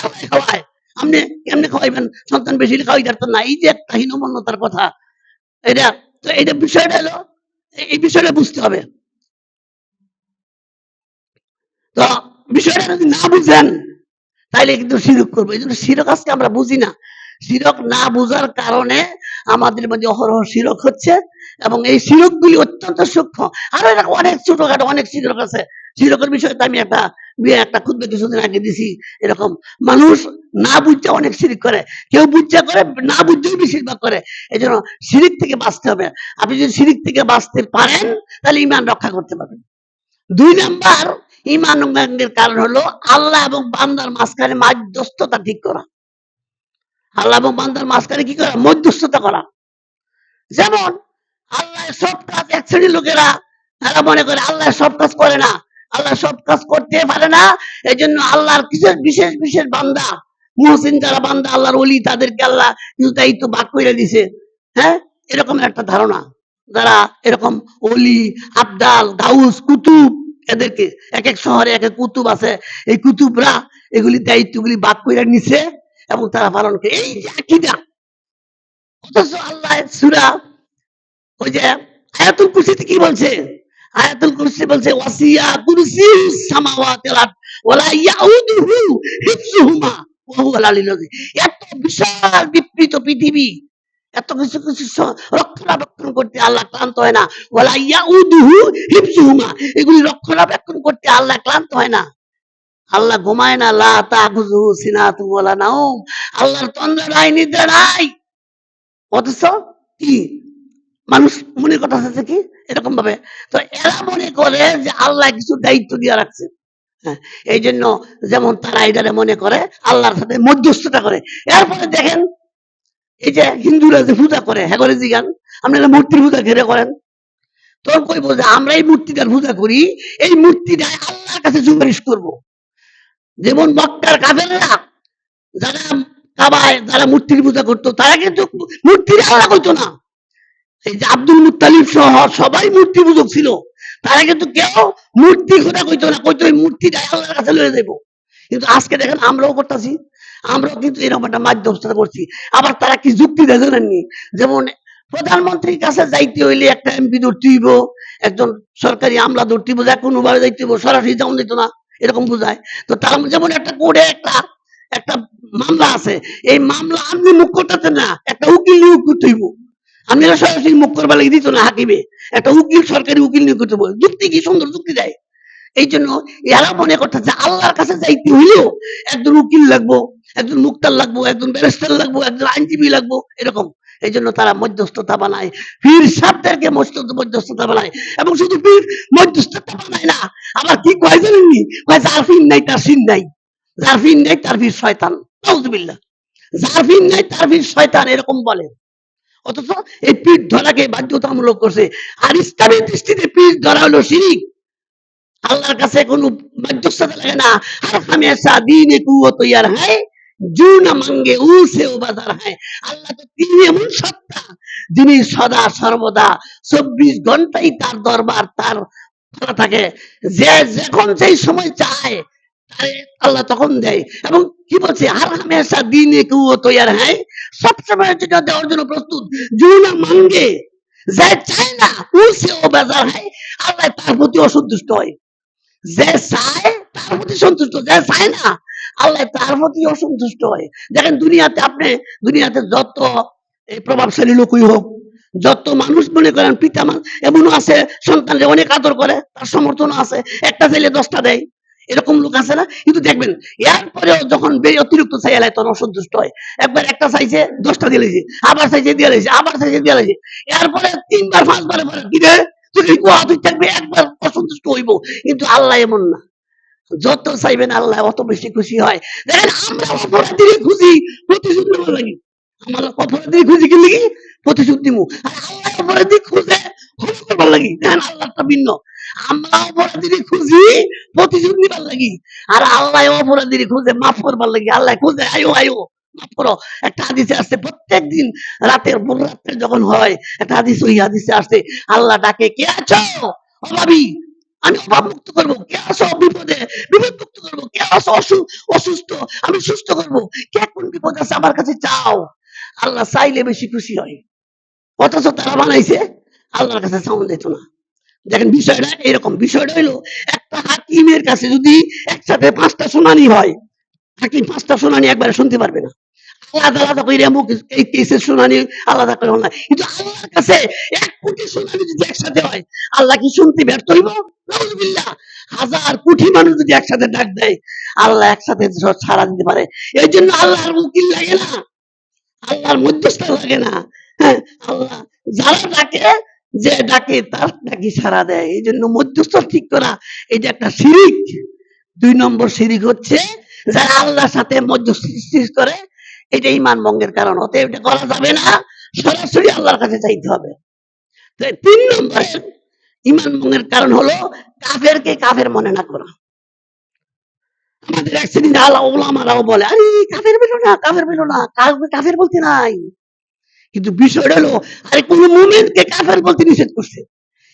আপনি খাওয়ায়, আপনি কেমনে খাওয়াইবেন, সন্তান বেশি খাওয়াই যাচ্ছেন না, এই যে একটা হীনমন্যতার কথা। এটা, তো এটা বিষয়টা হলো, এই বিষয়টা বুঝতে হবে। তো বিষয়টা যদি না বুঝেন তাইলে কিন্তু শিরক করবো। এই জন্য শিরক আজকে আমরা বুঝি না, শিরক না বুঝার কারণে আমাদের মধ্যে অহরহ শিরক হচ্ছে এবং এই শিরক গুলি অত্যন্ত সূক্ষ্ম। আরো এরকম অনেক ছোটখাটো অনেক শিরক আছে। শিরকের বিষয়ে তো আমি একটা খুদ্া কিছুদিন আগে দিছি। এরকম মানুষ না বুঝতে অনেক শিরিক করে, কেউ বুঝতে করে, না বুঝতেও বেশিরভাগ করে। এই জন্য শিরিক থেকে বাঁচতে হবে। আপনি যদি শিরিক থেকে বাঁচতে পারেন তাহলে ইমান রক্ষা করতে পারবেন। 2 নাম্বার ঈমান ভঙ্গের কারণ হলো আল্লাহ এবং বান্দার মাঝখানে মধ্যস্থতা ঠিক করা। আল্লাহ এবং বান্দার মাঝখানে কি করা? মধ্যস্থতা করা। যেমন আল্লাহ সব কাজ, এক শ্রেণীর লোকেরা তারা মনে করে আল্লাহ সব কাজ করে না, আল্লাহ সব কাজ করতে পারে না, এই জন্য আল্লাহর কিছু বিশেষ বিশেষ বান্দা, মুহসিন যারা বান্দা, আল্লাহর ওলি, তাদেরকে আল্লাহ কিছু দায়িত্ব ভাগ করে দিছে। হ্যাঁ, এরকম একটা ধারণা। যারা এরকম ওলি, আবদাল, গাউস, কুতুব, এদেরকে এক এক শহরে এক এক কুতুব আছে, এই কুতুবরা এগুলি দায়িত্বগুলি ভাগ করে নিছে এবং তারা পালন করে, এই যে আকীদা। অথচ আল্লাহ সূরা ওই যে আয়াতুল কুরসিতে কি বলছে, আয়াতুল কুরসি বলছে ওয়াসিয়া কুরসিউস সামাওয়াতি ওয়াল আরদ ওয়ালা ইয়াউদুহু হিফযুহুমা ওয়া হুয়াল আলিয়্যুল আযীম। এত বিশাল বিস্তৃত পৃথিবী, এত কিছু কিছু রক্ষণাবেক্ষণ করতে আল্লাহ ক্লান্ত হয় না। ওয়ালা ইয়াউদুহু হিফযুহুমা, এগুলি রক্ষণাবেক্ষণ করতে আল্লাহ ক্লান্ত হয় না। আল্লাহ ঘুমায় না, লা তাখুযুহু সিনাতুন ওয়ালা নাওম, আল্লাহর তন্দ্রা নাই, নিদ্রা নাই। অথচ কি মানুষ মনে করতেছে কি এরকম ভাবে, তো এরা মনে করে যে আল্লাহ কিছু দায়িত্ব দিয়ে রাখছে। হ্যাঁ, এই জন্য যেমন তারা এটারে মনে করে আল্লাহর সাথে মধ্যস্থতা করে। এরপরে দেখেন এই যে হিন্দুরা যে পূজা করে, হ্যাঁ করে জিগান আপনারা মূর্তির পূজা ঘিরে করেন, তোর কইবো যে আমরা এই মূর্তিটার পূজা করি, এই মূর্তিটাই আল্লাহর কাছে সুপারিশ করব। যেমন মক্কার কাফেররা যারা কাবায় যারা মূর্তির পূজা করতো, তারা কিন্তু মূর্তির আল্লাহ কইতো না। এই যে আব্দুল মুত্তালিব সহ সবাই মূর্তি পূজক ছিল, তারা কিন্তু কেউ মূর্তি খোদা কইতো না, কইতো ওই মূর্তিটা আল্লাহর কাছে লয়ে যাবো। কিন্তু আজকে দেখেন আমরাও করতেছি, আমরাও কিন্তু এরকম একটা মাধ্যমস্থতা করছি। আবার তারা কি যুক্তি দেয় জানেননি, যেমন প্রধানমন্ত্রীর কাছে যাইতে হইলে একটা এমপি ধরতে হইব, একজন সরকারি আমলা ধরতে হইব, যা কোনো ভাবে যাইতে হইব, সরাসরি যাওয়া যেত না, এরকম বোঝায়। তো তার যেমন একটা কোর্টে একটা একটা মামলা আছে, এই মামলা আপনি মুখ করতেছেন না, একটা উকিল নিয়োগ করতে হইব। আপনারা সরাসরি মুখ করবার লাগিয়ে দিত না হাকিমে, একটা উকিল সরকারি উকিল নিয়োগ করতে হবে। যুক্তি কি সুন্দর যুক্তি দেয়। এই জন্য এরা মনে করতেছে আল্লাহর কাছে যাইতে হইলেও একজন উকিল লাগবো, একজন মুক্তার লাগবো, একজন ব্যারিস্টার লাগবো, একজন আইনজীবী লাগবো, এরকম। এই জন্য তারা মধ্যস্থতা বানায়, পীর সাহেবদেরকে মধ্যস্থতা বানায়। এবং শুধু পীর মধ্যস্থতা বানায় না, আবার কি কয় জানেননি, কয় যার ফির নাই তার সিন নাই, যার ফির নাই তার ফির শয়তান, নাউযুবিল্লাহ, যার ফির নাই তার ফির শয়তান, এরকম বলে। অথচ এই পীর ধরাকে বাধ্যতামূলক করছে। আর ইসলামের দৃষ্টিতে পীর ধরা হলো শিরিক, আল্লাহর কাছে কোনো মধ্যস্থতা লাগে না। আর হামেশা দিনে কুওয়াত ইয়ার হ্যায়, জু না মাঙ্গে উসে ও বাজার হ্যায়। আল্লাহ তো তিনি এমন সত্তা, যিনি সদা সর্বদা 24 ঘন্টাই তার দরবার তার খোলা থাকে। যে যখন যেই সময় চায় আল্লাহ তখন দেয়। এবং কি বলছে, আর হামেশা দিনে কুওয়াত ইয়ার হ্যায়, সবসময় যেটা দেওয়ার জন্য প্রস্তুত। জু না মাঙ্গে, যে চায় না উসে ও বাজার হ্যায়, আল্লাহ তার প্রতি অসন্তুষ্ট হয়। যে চায় তার প্রতি সন্তুষ্ট, যে চায় না আল্লাহ তার প্রতি অসন্তুষ্ট হয়। দেখেন দুনিয়াতে আপনি, দুনিয়াতে যত প্রভাবশালী লোকই হোক, যত মানুষ মনে করেন পিতা মা এমনও আছে সন্তানকে অনেক আদর করে, তার সমর্থন আছে, একটা ছেলে 10টা দেয়, এরকম লোক আছে না? কিন্তু দেখবেন এরপরেও যখন অতিরিক্ত চাই এলাই তখন অসন্তুষ্ট হয়। একবার একটা চাইছে 10টা দিয়ে লেগেছে, আবার চাইছে দিয়ে লেগেছে, আবার চাইছে দিয়ে লেগেছে, এরপরে 3বার 5বারে বলে কি রে তুই কোয়া তুই থাকবে, একবার অসন্তুষ্ট হইব। কিন্তু আল্লাহ এমন না, যত চাইবেন আল্লাহ অত বেশি খুশি হয়। দেখেন আমরা অপরাধীরে খুঁজি প্রতিশোধ নেওয়ার লাগি, আমরা অপরাধীরে খুঁজি কি লাগি, প্রতিশোধ দিব। আর আল্লাহ অপরাধী খুঁজে ক্ষমা করবার লাগি। দেখেন আল্লাহটা ভিন্ন, আমরা অপরাধীরে খুঁজি প্রতিশোধ নিবার লাগি, আর আল্লাহ অপরাধীরে খুঁজে মাফ করবার লাগি। আল্লাহ খুঁজে আয়ো আয়ো মাফ করো। একটা হাদিসে আসছে প্রত্যেক দিন রাতের ভোর রাত্রে যখন হয়, একটা হাদিস, ওই হাদিসে আসছে আল্লাহ ডাকে, কে আছো অভাবী, আমি অভাব মুক্ত করবো, কে আছো বিপদে, বিপদ মুক্ত করবো, কে আছো অসুস্থ, আমি সুস্থ করবো, কে কোন বিপদ আছে আমার কাছে চাও। আল্লাহ চাইলে বেশি খুশি হয়। অথচ তারা বানাইছে আল্লাহর কাছে চাউন দিত না। দেখেন বিষয়টা এরকম, বিষয়টা হইলো একটা হাকিমের কাছে যদি একসাথে 5টা শুনানি হয়, হাকিম 5টা শুনানি একবারে শুনতে পারবে না, আলাদা আলাদা করে অমুক এই কেসের শুনানি আলাদা করে হয়। কিন্তু আল্লাহর কাছে 1 কোটি শুনানি যদি একসাথে হয়, আল্লাহ কি শুনতে ব্যর্থ হইব? নাউযুবিল্লাহ। 1000 কোটি মানুষ যদি একসাথে ডাক দেয়, আল্লাহ একসাথে ছাড়া দিতে পারে। এই জন্য আল্লাহর উকিল লাগে না, আল্লাহর মধ্যস্থ লাগে না। হ্যাঁ, আল্লাহ যারা ডাকে, যে ডাকে তার ডাকি সাড়া দেয়। এই জন্য মধ্যস্থ ঠিক করা এটা একটা শিরিক। 2 নম্বর শিরিক হচ্ছে যারা আল্লাহর সাথে মধ্যস্থ করে, এটা ইমান ভঙ্গের কারণ, অতএব এটা করা যাবে না, সরাসরি আল্লাহর কাছে চাইতে হবে। 3 নম্বরের ইমান ভঙ্গের কারণ হলো কাফেরকে কাফের মনে না করা। আমাদের এক শ্রেণীর ওলামারাও বলে, আরে কাফের বলো না, কাফের বলো না, কাফের বলতে নাই। কিন্তু বিষয়টা হলো, আরে কোন মুমিনকে কাফের বলতে নিষেধ করছে,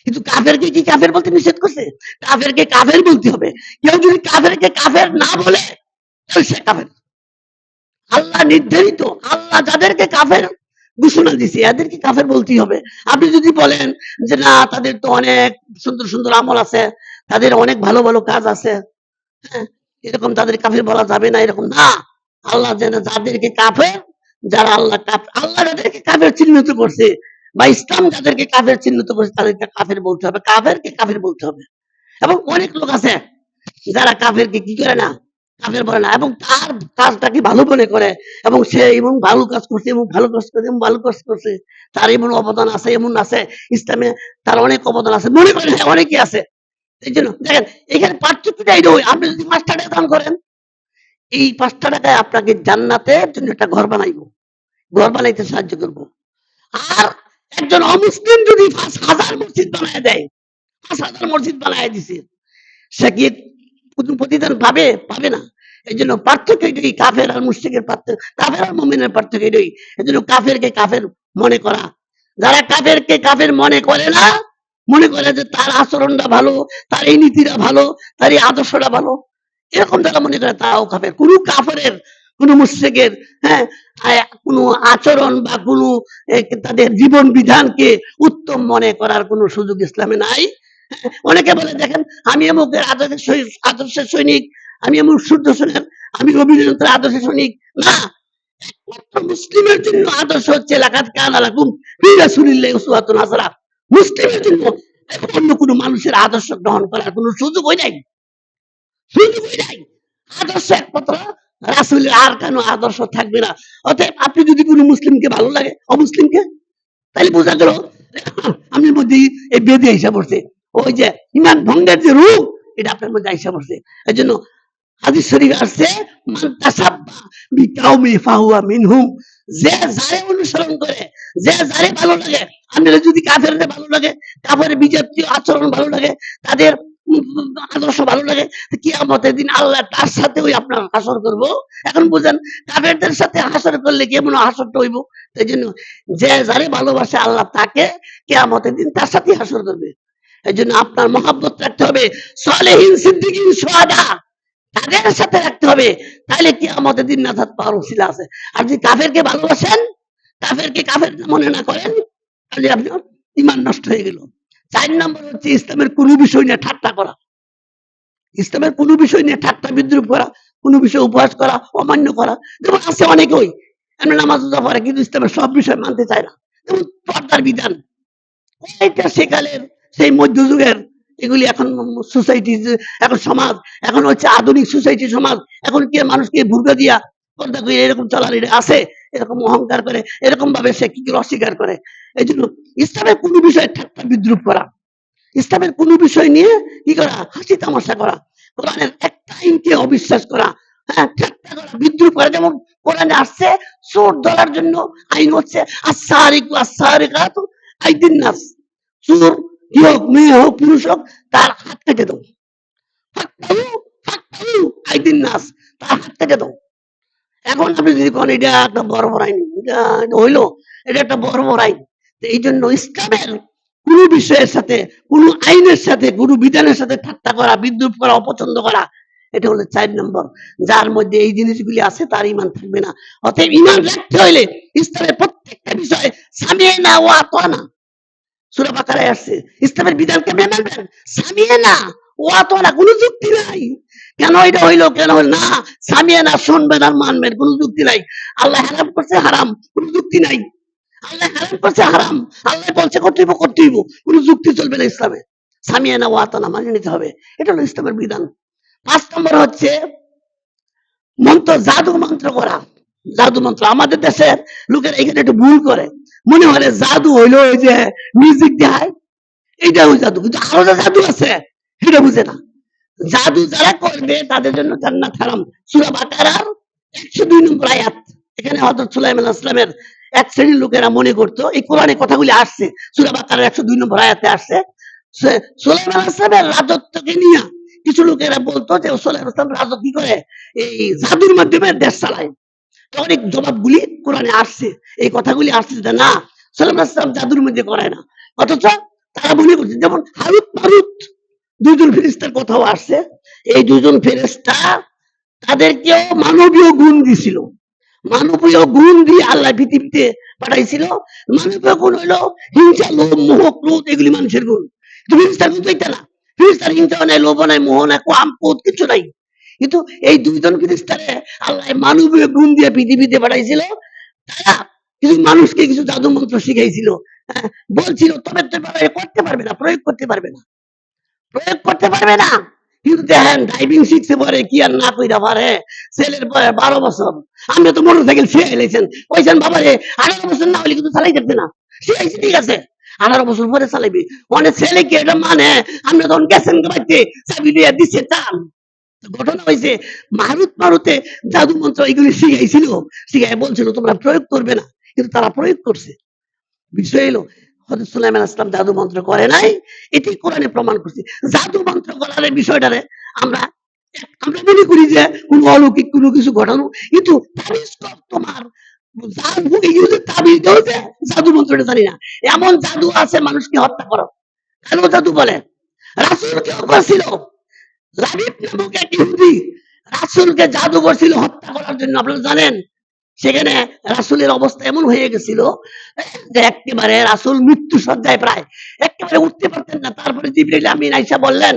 কিন্তু কাফেরকে কি কাফের বলতে নিষেধ করছে? কাফেরকে কাফের বলতে হবে। কেউ যদি কাফেরকে কাফের না বলে তাহলে সে কাফের। আল্লাহ নির্ধারিত, আল্লাহ যাদেরকে কাফের ঘোষণা দিছে, এদেরকে কাফের বলতেই হবে। আপনি যদি বলেন যে না, তাদের তো অনেক সুন্দর সুন্দর আমল আছে, তাদের অনেক ভালো ভালো কাজ আছে, হ্যাঁ, এরকম তাদের কাফের বলা যাবে না, এরকম না। আল্লাহ যেন যাদেরকে কাফের, যারা আল্লাহ যাদেরকে কাফের চিহ্নিত করছে, বা ইসলাম যাদেরকে কাফের চিহ্নিত করছে, তাদেরকে কাফের বলতে হবে, কাফেরকে কাফের বলতে হবে। এবং অনেক লোক আছে যারা কাফেরকে কি করে না, কাফের বলে না, এবং তার কাজটাকে ভালো মনে করে, এবং সে এমন ভালো কাজ করছে, এবং ভালো কাজ করছে, এবং ভালো কাজ করছে, তার এমন অবদান আছে, এমন আছে ইসলামে, তার অনেক অবদান আছে মনে করেন, হ্যাঁ অনেকে আছে। এই জন্য দেখেন, এখানে পার্থক্যটা এই নয়, আপনি যদি 5 টাকা দান করেন, এই 5 টাকায় আপনাকে জান্নাতের জন্য একটা ঘর বানাইবো, ঘর বানাইতে সাহায্য করবো। আর একজন অমুসলিম যদি 5,000 মসজিদ বানায় দেয়, 5,000 মসজিদ বানায় দিছে, সে কি কোনো প্রতিদান পাবে? পাবে না। এই জন্য পার্থক্য এটাই, কাফের আর মুশরিকের পার্থক্য, কাফের আর মুমিনের পার্থক্য এটাই। এই জন্য কাফেরকে কাফের মনে করা, যারা কাফেরকে কাফের মনে করে না, মনে করে যে তার আচরণটা ভালো, তার এই নীতিটা ভালো, তার এই আদর্শটা ভালো, এরকম যারা মনে করে তারাও কাফের। কোন কাফেরের, কোন মুশরিকের, হ্যাঁ, কোন আচরণ বা কোন তাদের জীবন বিধানকে উত্তম মনে করার কোন সুযোগ ইসলামে নাই। অনেকে বলে দেখেন, আমি অমুকের আদর্শের সৈনিক, আমি অমুক সূর্য সেনের, আমি রবীন্দ্রনাথের আদর্শের সৈনিক। না, একমাত্র মুসলিমের জন্য আদর্শ হচ্ছে লাকাদ কানা লাকুম ফি রাসূলিল্লাহি উসওয়াতুন হাসানা। মুসলিমের জন্য অন্য কোনো মানুষের আদর্শ গ্রহণ করার কোনো সুযোগই নাই, সুযোগই নাই। আদর্শ একমাত্র রাসূলের, আর কেন আদর্শ থাকবে না? অতএব আপনি যদি কোনো মুসলিমকে ভালো লাগে অমুসলিমকে, তাহলে বোঝা গেল আপনার মধ্যে এই বেদে আইসা পড়ছে, ওই যে ইমান ভঙ্গের যে রূপ, এটা আপনার মধ্যে আইসা পড়ছে। এই জন্য হাদিস শরীফ আসছে, মান তাসাব্বা বিকাউমি ফাহুয়া মিনহুম, যে যারে অনুসরণ করে, যে যারে ভালো লাগে, আপনার যদি কাফেরদের ভালো লাগে, কাফের বিজাতীয় আচরণ ভালো লাগে, তাদের আদর্শ ভালো লাগে, কিয়ামতের দিন আল্লাহ তার সাথে ওই আপনার হাসর করব। এখন বুঝেন, কাফেরদের সাথে হাসর করলে কেমন হাসরটা হইব? এই জন্য যে যারে ভালোবাসে আল্লাহ তাকে কিয়ামতের দিন তার সাথে হাসর করবে। এই জন্য আপনার মহাব্বত রাখতে হবে সালেহিন, সিদ্দিকিন, শুহাদা, তাদের সাথে রাখতে হবে, তাহলে কিয়ামতের দিন নাজাত পাওয়ার উসিলা আছে। আর যদি কাফেরকে ভালোবাসেন, কাফেরকে কাফের মনে না করেন, তাহলে আপনার ঈমান নষ্ট হয়ে গেল। 4 নম্বর হচ্ছে ইসলামের কোন বিষয় নিয়ে ঠাট্টা করা, ইসলামের কোন বিষয় নিয়ে ঠাট্টা বিদ্রুপ করা, কোন বিষয় উপহাস করা, অমান্য করা। যেমন আছে অনেকেই আমরা নামাজ রোজা পড়ে, কিন্তু ইসলামের সব বিষয় মানতে চায় না। যেমন পর্দার বিধান, এটা সেকালের, সেই মধ্যযুগের, এগুলি এখন সোসাইটি, এখন সমাজ, এখন হচ্ছে আধুনিক সোসাইটি সমাজ। এখন কে মানুষকে বুর্কা দিয়া পর্দা করে এরকম চলার আছে, এরকম অহংকার করে, এরকম ভাবে সে কি করে অস্বীকার করে। এই জন্য ইসলামের কোন বিষয়ে ঠাট্টা বিদ্রুপ করা, ইসলামের কোন বিষয় নিয়ে কি করা, হাসি তামাশা করা, কোরআনের একটা আইনকে অবিশ্বাস করা, হ্যাঁ, ঠাট্টা করা, বিদ্রুপ করা। যেমন কোরআনে আসছে চোর ধরার জন্য আইন হচ্ছে আস-সারিকু আস-সারিকাতু আইদিন নাস, চোর কি হোক, মেয়ে হোক, পুরুষ হোক, তার হাত কেটে দাও। ফাক্তাহু ফাক্তাহু আইদিন নাস, তার হাত কেটে দাও। এখন আপনি যদি কোন এটা একটা বড় বড় আইন, এটা হইলো, এটা একটা বড় বড় আইন। এই জন্য ইসলামের কোন বিষয়ের সাথে, কোন আইনের সাথে, কোন বিধানের সাথে ঠাট্টা করা, বিদ্রুপ করা, অপছন্দ করা, এটা হলো 4 নম্বর। যার মধ্যে এই জিনিসগুলি আছে তার ঈমান থাকবে না। অতএব ঈমান রাখতে হইলে ইসলামের প্রত্যেকটা বিষয়ে সামি'না ওয়া আতা'না, সূরা বাকারায় আসছে, ইসলামের বিধানকে মেনে মানবেন, সামি'না ওয়া আতা'না, কোনো যুক্তি নাই। কেন এটা হইলো, কেন হইল না, সামি'না শুনবেন আর মানবেন, কোনো যুক্তি নাই। আল্লাহ হারাম করছে, হারাম, কোনো যুক্তি নাই। আল্লাহ হারাম করছে, হারাম, আল্লাহ বলছে করতে হইব, করতে হইব, কোনো যুক্তি চলবে না ইসলামে। সামি'না ওয়া আতা'না মানে নিতে হবে, এটা হলো ইসলামের বিধান। 5 নম্বর হচ্ছে মন্ত্র, জাদু মন্ত্র করা, জাদু মন্ত্র। আমাদের দেশের লোকের এখানে একটু ভুল করে, মনে হয় জাদু হইলো ওই যে মিউজিক দেয়, এইটাও জাদু, কিন্তু আরো যে জাদু আছে সেটা বুঝে না। জাদু যারা করবে তাদের জন্য জান্নাত হারাম। সূরা বাকারার 102 নম্বর আয়াত। এখানে হযরত সুলাইমান আলাইহিস সালামের এক শ্রেণীর লোকেরা মনে করতো, এই কোরআনে কথাগুলি আসছে, সূরা বাকারার 102 নম্বর আয়াতে আসছে, সুলাইমান আলাইহিস সালামের রাজত্বকে নিয়ে কিছু লোকেরা বলতো যে সুলাইমান আলাইহিস সালাম রাজত্ব কি করে, এই জাদুর মাধ্যমে দেশ চালায়। অনেক জবাবগুলি কোরআনে আসছে, এই কথাগুলি আসছে যে না, সুলাইমান আলাইহিস সালাম জাদুর মধ্যে করায় না। অথচ তারা মনে করছে, যেমন হারুত মারুত দুইজন ফেরেশতার কথাও আসছে, এই দুজন ফেরেশতা তাদেরকেও মানবীয় গুণ দিছিল, মানবীয় গুণ দিয়ে আল্লাহ পৃথিবীতে পাঠাইছিল। মানবীয় গুণ হইলো হিংসা, লোভ, মোহ, ক্রোধ, এগুলি মানুষের গুণ। ফিরিস্তার গুণ তো এটা না। ফিরিস্তার হিংসা নাই, লোভ নাই, মোহ নাই, কাম, ক্রোধ কিছু নাই। কিন্তু এই দুইজন ফিরিস্তারে আল্লাহ মানবীয় গুণ দিয়ে পৃথিবীতে পাঠাইছিল। তারা কিছু মানুষকে কিছু জাদু মন্ত্র শিখাইছিল। হ্যাঁ, বলছিল তবে তো করতে পারবে না, প্রয়োগ করতে পারবে না, প্রয়োগ করতে পারবে না। কিন্তু দেখেন ড্রাইভিং শিখতে পারে কি আর না কইরা পারে। ছেলের বয়স 12 বছর, আপনি তো মোটর সাইকেল শিখে এলেছেন, কইছেন বাবা রে 18 বছর না হলে কিন্তু চালাই যাবে না। শিখাইছি ঠিক আছে, 18 বছর পরে চালাবি। অনেক ছেলে কি এটা মানে? আপনি তখন গেছেন বাড়িতে, চাবি দিয়ে দিচ্ছে চান। ঘটনা হয়েছে মারুতে জাদু মন্ত্র এগুলি শিখাইছিল, শিখাই বলছিল তোমরা প্রয়োগ করবে না, কিন্তু তারা প্রয়োগ করছে। বিষয় এলো হযরত সুলাইমান ইসলাম জাদু মন্ত্র করে নাই, এটি কোরআনে প্রমাণ করছে। জাদু মন্ত্র করার বিষয়টারে আমরা আমরা মনে করি যে কোন অলৌকিক কোনো কিছু ঘটানো, কিন্তু তাবিজ তোমার জাদু এগুলো যে তাবিজ দেওয়া যে জাদু মন্ত্রটা জানি না। এমন জাদু আছে মানুষকে হত্যা করো, কেন জাদু বলে? রাসূল কেউ করছিল, লাবিব নামক এক ইহুদি রাসূলকে জাদু করছিল হত্যা করার জন্য, আপনারা জানেন। সেখানে রাসূলের অবস্থা এমন হয়ে গেছিল যে একেবারে রাসূল মৃত্যু সজ্জায় প্রায়, একেবারে উঠতে পারতেন না। তারপরে জিবরাইল আমিন আইসা বললেন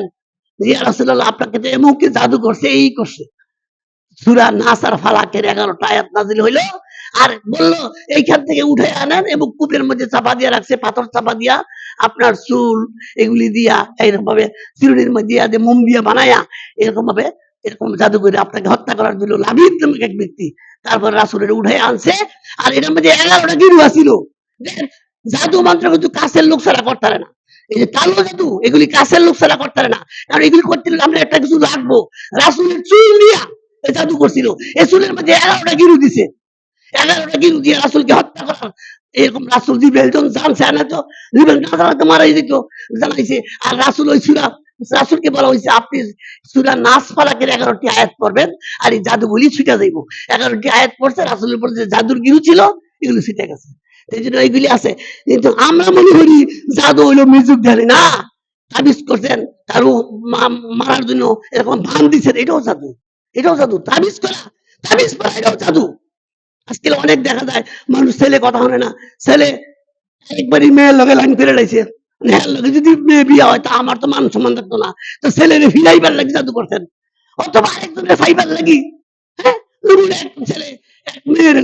যে ইয়া রাসূলুল্লাহ আপনাকে তো এমনকি জাদু করছে, এই করছে। সূরা নাস আর ফালাকের 11টা আয়াত নাযিল হইলো, আর বলল এইখান থেকে উঠে আনেন এবং কূপের মধ্যে চাপা দিয়ে রাখছে, পাথর চাপা দিয়া আপনার চুল এগুলি দিয়া এইরকম ভাবে চিরুনির মধ্যে দিয়ে মোম দিয়া বানায়া এরকম ভাবে এরকম জাদু করে আপনাকে হত্যা করার জন্য লাবিব নামক এক ব্যক্তি তারপর রাসূলের উঠে আনছে। আর এটার মধ্যে 11টা গিরু ছিল। জাদু মন্ত্র কিন্তু কাছের লোক ছাড়া করতে পারে না। এই যে কালো জাদু এগুলি কাছের লোক ছাড়া করতে পারে না, কারণ এগুলি করতে গেলে আমরা একটা কিছু লাগবো। রাসূলের চুল দিয়া জাদু করছিল, এই চুলের মধ্যে 11টা গিরু দিছে, 11টা গিরু দিয়ে রাসূলকে হত্যা করার এরকম রাসূল জিবরাইল যখন জানছে না, তো জিবরাইল না জানাতে মারাই যেত, জানাইছে। আর রাসূল ওই সূরা রাসূলকে বলা হয়েছে আপনি সূরা নাস ফালাকের 11টি আয়াত পড়বেন আর এই জাদুগুলি ছুটে যাইব। 11টি আয়াত পড়ছে, রাসূলের উপর যে জাদুর গিরু ছিল এগুলো ছুটে গেছে। এই জন্য এইগুলি আছে। কিন্তু আমরা মনে করি জাদু হইলো মিউজিক ঢালি না, তাবিজ করছেন কারো মারার জন্য এরকম ভান দিচ্ছেন, এটাও জাদু, এটাও জাদু। তাবিজ করা, তাবিজ পড়া এটাও জাদু। আজকে অনেক দেখা যায় মানুষ ছেলে কথা শুনে না, ছেলে একবারই মেয়ের লগে লাইন করে লাইছে, হ্যাঁ লগে যদি মেয়ে বিয়া হয় তা আমার তো মান সম্মান থাকতো না, তো ছেলেরে ফিরাইবার লাগি জাদু করতেন। অথবা আরেকজনের ফাইবার লাগি, হ্যাঁ এক ছেলে এক মেয়ের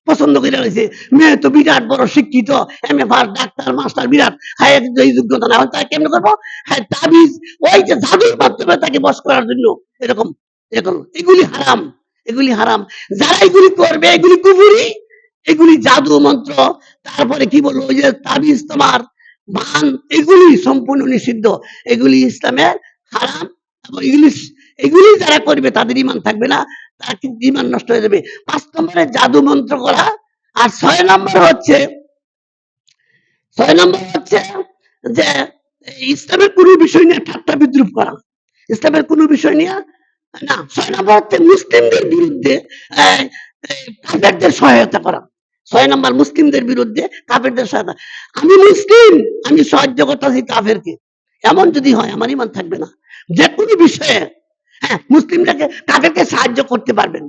পছন্দ করে লাইছে, মেয়ে তো বিরাট বড় শিক্ষিত, এমএ পাস, ডাক্তার, মাস্টার, বিরাট হাই এই যোগ্যতা না হয়, তাকে কেমনে করবো? হ্যাঁ তাবিজ, ওই যে জাদুর মাধ্যমে তাকে বশ করার জন্য এরকম এরকম। এগুলি হারাম, এগুলি হারাম। যারা এগুলি করবে এগুলি কুফুরি, এগুলি জাদু মন্ত্র, তারপরে কি বলবো ওই যে তাবিজ তোমার বান, এগুলি সম্পূর্ণ নিষিদ্ধ, এগুলি ইসলামের হারাম। এবং এগুলি এগুলি যারা করবে তাদের ইমান থাকবে না, তার কিন্তু ইমান নষ্ট হয়ে যাবে। 5 নম্বরে জাদু মন্ত্র করা। আর 6 নম্বর হচ্ছে, 6 নম্বর হচ্ছে যে ইসলামের কোনো বিষয় নিয়ে ঠাট্টা বিদ্রুপ করা, ইসলামের কোনো বিষয় নিয়ে না। 6 নম্বর হচ্ছে মুসলিমদের বিরুদ্ধে কাফেরদের সহায়তা করা। 6 নম্বর মুসলিমদের বিরুদ্ধে কাফেরদের সহায়তা। আমি মুসলিম, আমি সাহায্য করতেছি কাফেরকে, এমন যদি হয় আমার ইমান থাকবে না। যে কোনো বিষয়ে হ্যাঁ মুসলিমটাকে কাফেরকে সাহায্য করতে পারবেন,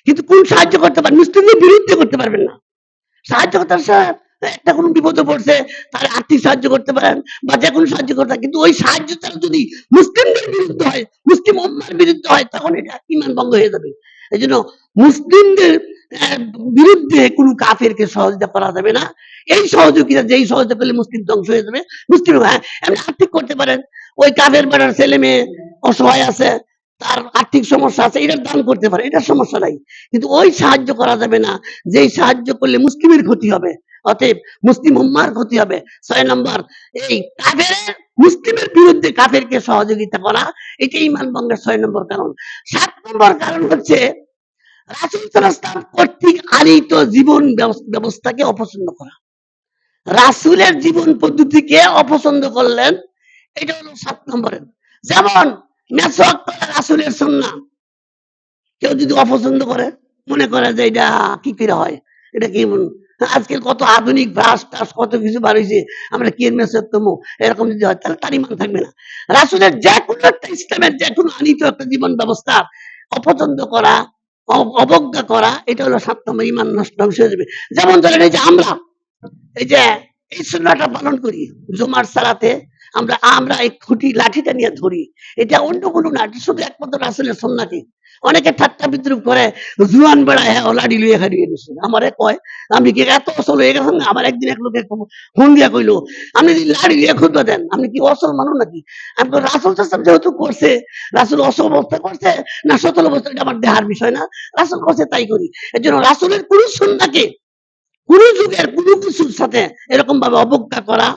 কিন্তু কোন সাহায্য করতে পারবেন? মুসলিমদের বিরুদ্ধে করতে পারবেন না। সাহায্য করতে একটা কোনো বিপদে পড়ছে তার আর্থিক সাহায্য করতে পারেন বা যে কোনো সাহায্য করতে, কিন্তু ওই সাহায্য তারা যদি মুসলিমদের বিরুদ্ধে হয়, মুসলিম উম্মার বিরুদ্ধে হয়, তখন এটা ইমান ভঙ্গ হয়ে যাবে। এই জন্য মুসলিমদের বিরুদ্ধে কোনো কাফেরকে সহযোগিতা করা যাবে না। এই সহযোগিতা যেই সহযোগিতা করলে মুসলিম ধ্বংস হয়ে যাবে। মুসলিম হ্যাঁ আপনি আর্থিক করতে পারেন, ওই কাফের পাড়ার ছেলে মেয়ে অসহায় আছে, তার আর্থিক সমস্যা আছে, এটার দান করতে পারে, এটার সমস্যা নাই। কিন্তু ওই সাহায্য করা যাবে না যেই সাহায্য করলে মুসলিমের ক্ষতি হবে, অতএব মুসলিম উম্মার ক্ষতি হবে। 6 নম্বর এই কাফের মুসলিমের বিরুদ্ধে কাফেরকে সহযোগিতা করা, এটা ইমান ভঙ্গের 6 নম্বর কারণ। 7 নম্বর কারণ হচ্ছে রাসূল সাল্লাল্লাহু আলাইহি ওয়াসাল্লাম কর্তৃক আনিত জীবন ব্যবস্থাকে অপছন্দ করা। রাসূলের জীবন পদ্ধতিকে অপছন্দ করলেন, এটা হলো 7 নম্বরের। যেমন মেসওয়াক করা রাসূলের সুন্নাহ, কেউ যদি অপছন্দ করে, মনে করে যে এটা কি করে হয়, এটা কি আজকে কত আধুনিক ব্রাশ টাশ কত কিছু বার হয়েছে, আমরা কি মেসওয়াক করবো, এরকম যদি হয় তাহলে তার ইমান থাকবে না। রাসূলের যে কোনো একটা ইসলামের যে কোনো আনিত একটা জীবন ব্যবস্থা অপছন্দ করা, অবজ্ঞা করা, এটা হলো 7 নম্বর, ইমান নষ্ট, ধ্বংস হয়ে যাবে। যেমন ধরেন এই যে আমরা এই যে এই সুন্নাহটা পালন করি, জুমার সালাতে আমরা আমরা এই খুঁটি লাঠিটা নিয়ে ধরি, এটা অন্য কোনো না, এটা শুধু একমাত্র রাসূলের সুন্নাহকে। অনেকে ঠাট্টা বিদ্রুপ করে, জুয়ান বেড়া হ্যাঁ ও লাঠি লইয়া খাড়িয়ে গেছে। আমারে কয় আমি কি এত অসল হয়ে গেছেন? আমার একদিন এক লোকে ফোন দিয়া কইলো, আপনি যদি লাঠি লিয়ে খুঁজবা দেন আপনি কি অসল মানুষ নাকি? আমি কই, রাসূল সাল্লাল্লাহু যেহেতু করছে, রাসূল অসল অবস্থা করছে না সচল অবস্থা, এটা আমার দেহার বিষয় না, রাসূল করছে তাই করি। এর জন্য রাসূলের কোন সুন্নাহকে কোন যুগের কোন কিছুর সাথে এরকম ভাবে অবজ্ঞা করা,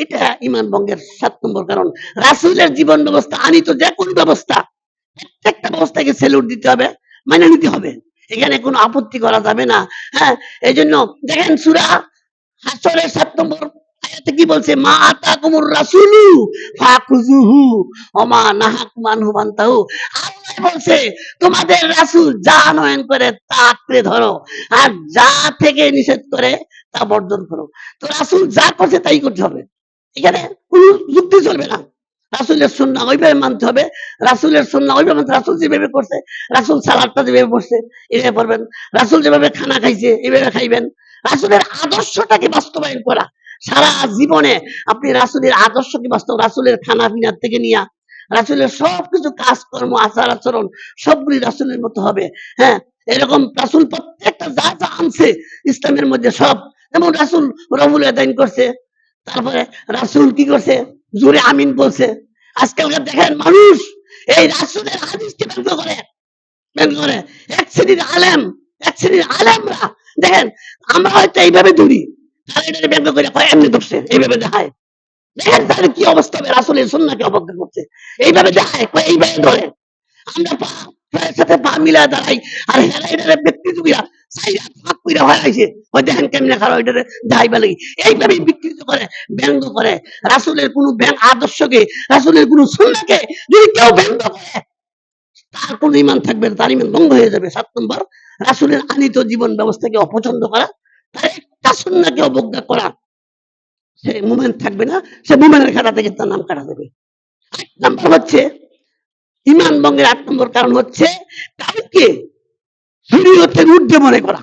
এটা ইমান ভঙ্গের 7 নম্বর কারণ। রাসূলের জীবন ব্যবস্থা আনিত যে কোন ব্যবস্থা, প্রত্যেকটা ব্যবস্থাকে স্যালুট দিতে হবে, মেনে নিতে হবে, এখানে কোনো আপত্তি করা যাবে না। হ্যাঁ, এই জন্য দেখেন সূরা হাসরের 7 নম্বর আয়াতে কি বলছে, মা আতাকুমুর রাসূলু ফাকুযুহু ওয়া মা নাহাকুম আনহু ফান্তাহু। আল্লাহ বলছে তোমাদের রাসূল যা আনয়ন করে তা আঁকড়ে ধরো, আর যা থেকে নিষেধ করে তা বর্জন করো। তো রাসূল যা করছে তাই করতে হবে, এখানে কোনো যুক্তি চলবে না। রাসূলের সুন্নাহ ওইভাবে মানতে হবে, রাসূলের সুন্নাহ ওইভাবে মানতে, রাসূল যেভাবে করছে, রাসূল সালাতটা যেভাবে পড়ছে এভাবে পড়বেন, রাসূল যেভাবে খানা খাইছে এভাবে খাইবেন। রাসূলের আদর্শটাকে বাস্তবায়ন করা, সারা জীবনে আপনি রাসূলের আদর্শকে বাস্তব, রাসূলের খানা পিনার থেকে নিয়া রাসূলের সবকিছু কাজকর্ম আচার আচরণ সবগুলি রাসূলের মতো হবে। হ্যাঁ, এরকম রাসূল প্রত্যেকটা যা যা আনছে ইসলামের মধ্যে সব, যেমন রাসূল রবুল আদাইন করছে, তারপরে রাসূল কি করছে, জোরে আমিন বলছে। আজকালকার দেখেন মানুষ এই রাসূলের হাদিসকে ব্যঙ্গ করে, ব্যঙ্গ করে। এক শ্রেণীর আলেমরা দেখেন, আমরা হয়তো এইভাবে ধরি, তারা এটাকে ব্যঙ্গ করে কয় এমনি ধরছে, এইভাবে দেখায়। দেখেন তাহলে কি অবস্থা হবে, রাসূলের সুন্নাহকে অবজ্ঞা করছে, এইভাবে দেখায়, কয় এইভাবে ধরে। আমরা পায়ের সাথে পা মিলায় দাঁড়াই, আর হেরা এটারে বিকৃত কইরা চাইরা ফাঁক কইরা হলাইছে, ওই দেখেন কেমনে খারাপ এটারে দেখাইবা লাগি, এইভাবে বিকৃত করে, ব্যঙ্গ করে। রাসূলের কোন আদর্শকে, রাসূলের কোন সুন্নাহকে যদি কেউ ব্যঙ্গ করে তার কোন ঈমান থাকবে না, তার ঈমান ভঙ্গ হয়ে যাবে। 7 নম্বর, রাসূলের আনিত জীবন ব্যবস্থাকে অপছন্দ করা, তার একটা সুন্নাহকে অবজ্ঞা করা, সে মুমিন থাকবে না, সে মুমিনের খাতা থেকে তার নাম কাটা যাবে। 8 নম্বর হচ্ছে ঈমান ভঙ্গের 8 নম্বর কারণ হচ্ছে কাউকে শরীয়তের ঊর্ধ্বে মনে করা।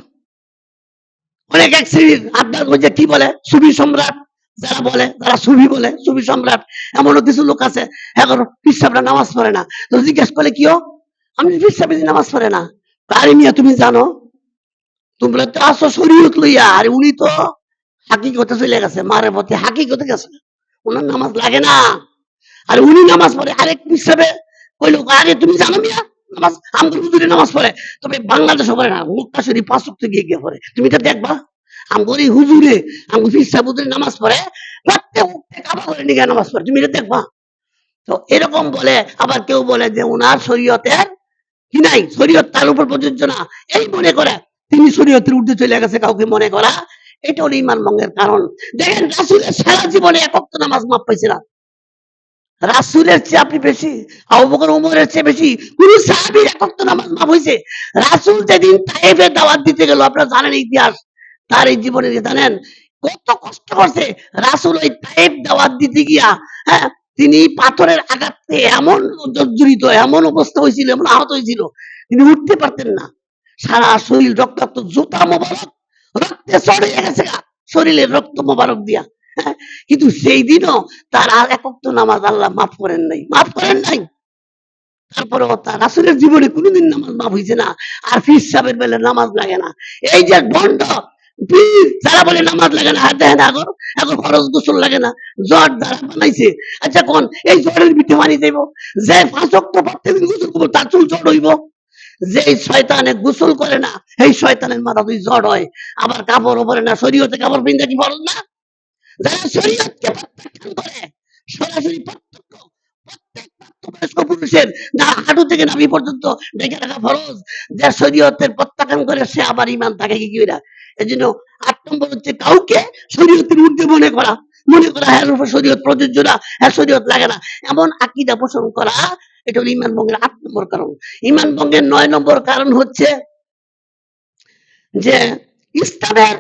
অনেক এক শ্রেণীর আপনার ওই যে কি বলে সুফি সম্রাট, যারা বলে, যারা সুফি বলে সুফি সম্রাট, এমনও কিছু লোক আছে এখন পীর সাহেবরা নামাজ পড়ে না, তো জিজ্ঞেস করলে কি আমি পীর সাহেব নামাজ পড়ে না, আরে মিয়া তুমি জানো তোমরা তো আসো শরীয়ত লইয়া, আর উনি তো হাকিকতে চলে গেছে, মারে পথে হাকিকতে গেছে, ওনার নামাজ লাগে না, আর উনি নামাজ পড়ে। আরেক পীর সাহেব কইলো, আরে তুমি জানো মিয়া নামাজ আমগুলো হুজুরে নামাজ পড়ে, তবে বাংলাদেশে পড়ে না, মক্কা শরীফ 5 ওয়াক্ত গিয়ে গিয়ে পড়ে, তুমি এটা দেখবা আমগো এই হুজুরে, আমগো পীর সাহেব হুজুরে নামাজ পড়ে, প্রত্যেক ওয়াক্তে কাবা করে নিয়ে নামাজ পড়ে, তুমি এটা দেখবা। তো এরকম বলে, আবার কেউ বলে যে উনার শরীয়তের কি নাই, শরীয়ত তার উপর প্রযোজ্য না, এই মনে করে তিনি শরীয়তের ঊর্ধ্বে চলে গেছে, কাউকে মনে করা, এটা হলো ঈমান ভঙ্গের কারণ। দেখেন রাসূলের সারা জীবনে এক ওয়াক্ত নামাজ মাফ পাইছে না, রাসূলের চেয়ে আপনি বেশি, আবু বকর ওমরের চেয়ে বেশি কোন সাহাবীর এক ওয়াক্ত নামাজ মাফ হইছে? রাসূল যেদিন তায়েফে দাওয়াত দিতে গেল, আপনারা জানেন ইতিহাস, তার এই জীবনে জানেন কত কষ্ট করছে রাসূল ওই তায়েফ দাওয়াত দিতে গিয়া। হ্যাঁ, তিনি পাথরের আঘাত পেয়ে এমন জর্জরিত, এমন অবস্থা হয়েছিল, এমন আহত হয়েছিল, তিনি উঠতে পারতেন না, সারা শরীর রক্তাক্ত, জুতা মোবারক রক্তে ছড়িয়ে গেছে শরীরের রক্ত মোবারক দিয়া। হ্যাঁ, কিন্তু সেই দিনও তার আর এক ওয়াক্ত নামাজ আল্লাহ মাফ করেন নাই, মাফ করেন নাই। তারপরে তার রাসূলের জীবনে কোনোদিন নামাজ মাফ হয়েছে না, আর পীর সাহেবের বেলা নামাজ লাগে না। এই যে ভণ্ড পীর যারা বলে নামাজ লাগে না, দেখেন এখন এখন ফরজ গোসল লাগে না, জট যারা বানাইছে, আচ্ছা কোন এই জটের ভিতরে পানি দেব, যে 5 ওয়াক্ত প্রত্যেকদিন গোসল করবো তার চুল জট হইব, যে শয়তানে গোসল করে না এই শয়তানের মাথা তুই জট হয়, আবার কাপড়ও পরে না, শরীয়তে কাপড় পিন্ধা কি ফরজ না? যারা শরীয়তকে প্রত্যাখ্যান করে, সরাসরি প্রত্যক্ষ, প্রত্যেক প্রাপ্তবয়স্ক পুরুষের যারা হাঁটু থেকে নাভি পর্যন্ত ঢেকে রাখা ফরজ, যে শরীয়তের প্রত্যাখ্যান করে সে আবার ঈমান থাকে কি কইরা। এজন্য 8 নম্বর হচ্ছে কাউকে শরীয়তের ঊর্ধ্বে মনে করা, মনে করা হ্যাঁ উপর শরীয়ত প্রযোজ্য না, হ্যাঁ শরীয়ত লাগে না, এমন আকীদা পোষণ করা, এটা হলো ঈমান ভঙ্গের 8 নম্বর কারণ। ঈমান ভঙ্গের 9 নম্বর কারণ হচ্ছে যে ইসলামের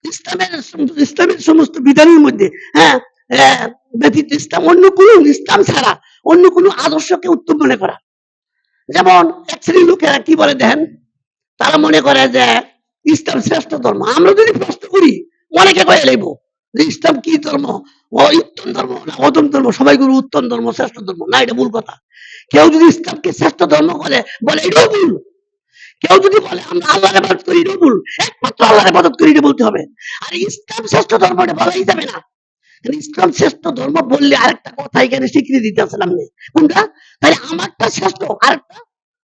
ইসলামের ইসলামের সমস্ত বিধানের মধ্যে, হ্যাঁ, ব্যতীত ইসলাম অন্য কোন, ইসলাম ছাড়া অন্য কোন আদর্শকে উত্তম মনে করা। যেমন এক শ্রেণীর লোকেরা কি বলে দেখেন, তারা মনে করে যে ইসলাম শ্রেষ্ঠ ধর্ম। আমরা যদি প্রশ্ন করি অনেকে কয়ে লাইব যে ইসলাম কি ধর্ম, ও উত্তম ধর্ম না অধম ধর্ম, সবাই গুলো উত্তম ধর্ম শ্রেষ্ঠ ধর্ম না, এটা ভুল কথা। কেউ যদি ইসলামকে শ্রেষ্ঠ ধর্ম বলে এটাও ভুল। কেউ যদি বলে আমরা আল্লাহর ইবাদত করি এটাও ভুল। একমাত্র আল্লাহর ইবাদত করি এটা বলতে হবে। আর ইসলাম শ্রেষ্ঠ ধর্ম এটা বলাই যাবে না। ইসলাম শ্রেষ্ঠ ধর্ম বললে আরেকটা কথা এখানে স্বীকৃতি দিতে আসলাম নেই কোনটা, তাহলে আমারটা শ্রেষ্ঠ আরেকটা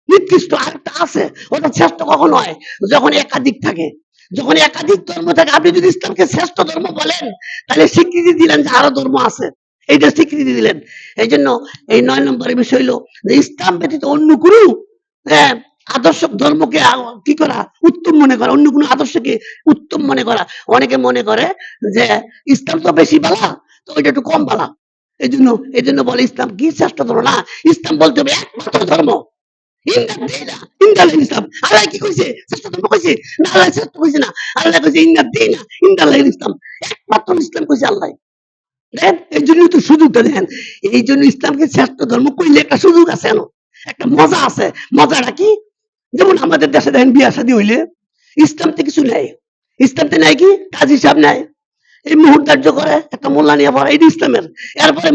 নির্দিষ্ট আরেকটা আছে, ওটা শ্রেষ্ঠ কখন হয় যখন একাধিক থাকে। যখন একাধিক ধর্ম থাকে, আপনি যদি ইসলামকে শ্রেষ্ঠ ধর্ম বলেন তাহলে স্বীকৃতি দিলেন যে আরো ধর্ম আছে, এইটা স্বীকৃতি দিলেন। এই জন্য এই 9 নম্বরের বিষয় হলো যে ইসলাম ব্যতীত অন্য কোনো আহ, আদর্শ ধর্মকে কি করা উত্তম মনে করা, অন্য কোনো আদর্শকে উত্তম মনে করা। অনেকে মনে করে যে ইসলাম তো বেশি বালা, তো ওইটা একটু কম বালা। এই জন্য বলে ইসলাম কি শ্রেষ্ঠ ধর্ম না, ইসলাম বলতে হবে একমাত্র ধর্ম। ইসলাম আল্লাহ কি কইছে শ্রেষ্ঠ ধর্ম কইছে না, আল্লাহ শ্রেষ্ঠ কইছে না, আল্লাহ কইছে ইসলাম একমাত্র ইসলাম কইছে আল্লাহ। দেখেন এই জন্য তো সুযোগটা দেখেন, এই জন্য ইসলামকে শ্রেষ্ঠ ধর্ম কইলে একটা সুযোগ আছে, একটা মজা আছে। মজাটা কি, যেমন আমাদের দেশে দেখেন বিয়া শাদী হইলে ইসলাম থেকে কিছু নেয়, ইসলামতে নেয় কি কাজী সাহেব নেয়, এই মুহূর্তার্য করে একটা মোল্লা নিয়ে পড়া, এটা ইসলামের। এরপরে